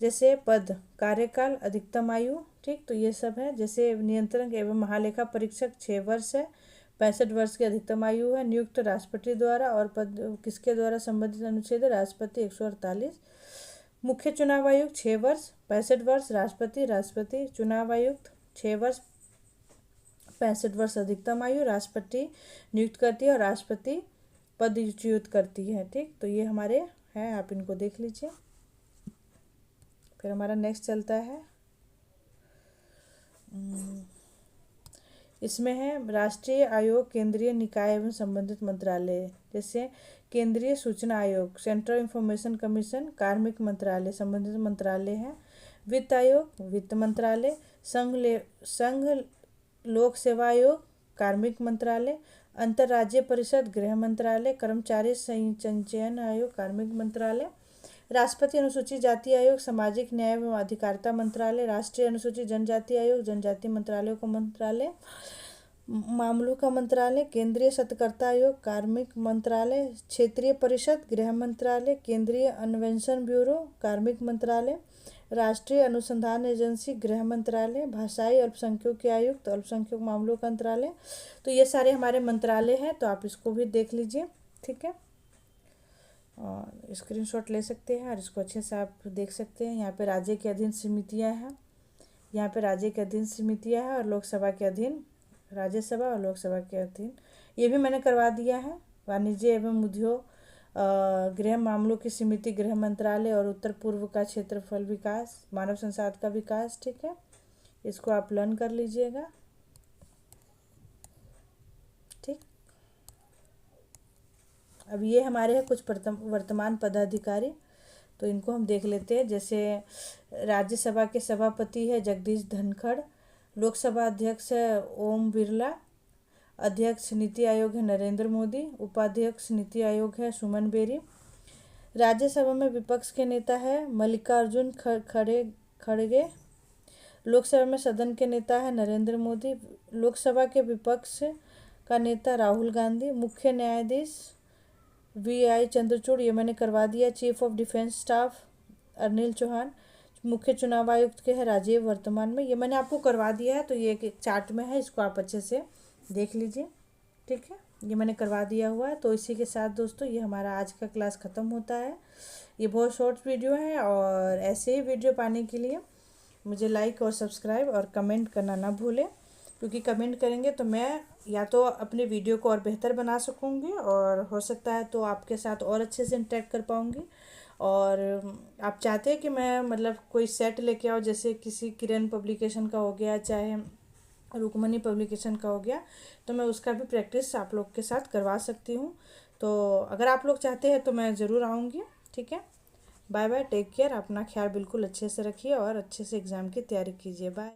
जैसे पद, कार्यकाल, अधिकतम आयु। ठीक, तो ये सब है। जैसे नियंत्रक एवं महालेखा परीक्षक 6 वर्ष है, 65 वर्ष की अधिकतम आयु है, नियुक्त राष्ट्रपति द्वारा। और पद किसके द्वारा संबंधित अनुच्छेद है, राष्ट्रपति 148। मुख्य चुनाव आयुक्त 6 वर्ष, 65 वर्ष, राष्ट्रपति चुनाव आयुक्त 6 वर्ष, 65 वर्ष अधिकतम आयु, राष्ट्रपति नियुक्त करती है और राष्ट्रपति पद च्युत करती है। ठीक, तो ये हमारे हैं, आप इनको देख लीजिए। फिर हमारा नेक्स्ट चलता है, इसमें है राष्ट्रीय आयोग, केंद्रीय निकाय एवं संबंधित मंत्रालय, जैसे केंद्रीय सूचना आयोग, सेंट्रल इंफॉर्मेशन कमीशन, कार्मिक मंत्रालय संबंधित मंत्रालय है। वित्त आयोग, वित्त मंत्रालय। संघ लोक सेवा आयोग, कार्मिक मंत्रालय। अंतर्राज्यीय परिषद, गृह मंत्रालय। कर्मचारी संचयन आयोग, कार्मिक मंत्रालय। राष्ट्रपति अनुसूचित जाति आयोग, सामाजिक न्याय एवं अधिकारिता मंत्रालय। राष्ट्रीय अनुसूचित जनजाति आयोग, जनजाति मंत्रालयों का मंत्रालय, मामलों का मंत्रालय। केंद्रीय सत्कर्ता आयोग, कार्मिक मंत्रालय। क्षेत्रीय परिषद, गृह मंत्रालय। केंद्रीय अन्वेषण ब्यूरो, कार्मिक मंत्रालय। राष्ट्रीय अनुसंधान एजेंसी, गृह मंत्रालय। भाषाई अल्पसंख्यकों के आयुक्त, अल्पसंख्यक मामलों का मंत्रालय। तो ये सारे हमारे मंत्रालय हैं, तो आप इसको भी देख लीजिए। ठीक है, और स्क्रीनशॉट ले सकते हैं और इसको अच्छे से आप देख सकते हैं। यहाँ पे राज्य के अधीन समितियाँ हैं, यहाँ पे राज्य के अधीन समितियाँ हैं, और लोकसभा के अधीन राज्यसभा और लोकसभा के अधीन, ये भी मैंने करवा दिया है। वाणिज्य एवं उद्योग, गृह मामलों की समिति, गृह मंत्रालय, और उत्तर पूर्व का क्षेत्रफल विकास, मानव संसाधन का विकास। ठीक है, इसको आप लर्न कर लीजिएगा। ठीक, अब ये हमारे हैं कुछ वर्तमान पदाधिकारी, तो इनको हम देख लेते हैं। जैसे राज्यसभा के सभापति है जगदीश धनखड़। लोकसभा अध्यक्ष है ओम बिरला। अध्यक्ष नीति आयोग है नरेंद्र मोदी। उपाध्यक्ष नीति आयोग है सुमन बेरी। राज्यसभा में विपक्ष के नेता है मल्लिकार्जुन खड़गे। लोकसभा में सदन के नेता है नरेंद्र मोदी। लोकसभा के विपक्ष का नेता राहुल गांधी। मुख्य न्यायाधीश VI चंद्रचूड़, ये मैंने करवा दिया। Chief of defence staff Anil Chauhan. मुख्य चुनाव आयुक्त के हैं राजीव वर्तमान में, ये मैंने आपको करवा दिया है, तो ये एक चार्ट में है, इसको आप अच्छे से देख लीजिए। ठीक है, ये मैंने करवा दिया हुआ है। तो इसी के साथ दोस्तों ये हमारा आज का क्लास ख़त्म होता है। ये बहुत शॉर्ट वीडियो है, और ऐसे ही वीडियो पाने के लिए मुझे लाइक और सब्सक्राइब और कमेंट करना ना भूलें, क्योंकि कमेंट करेंगे तो मैं या तो अपने वीडियो को और बेहतर बना सकूँगी, और हो सकता है तो आपके साथ और अच्छे से इंटरेक्ट कर पाऊँगी। और आप चाहते हैं कि मैं मतलब कोई सेट लेके आओ, जैसे किसी किरण पब्लिकेशन का हो गया, चाहे रुकमणी पब्लिकेशन का हो गया, तो मैं उसका भी प्रैक्टिस आप लोग के साथ करवा सकती हूँ। तो अगर आप लोग चाहते हैं तो मैं ज़रूर आऊँगी। ठीक है, बाय बाय, टेक केयर, अपना ख्याल बिल्कुल अच्छे से रखिए और अच्छे से एग्ज़ाम की तैयारी कीजिए। बाय।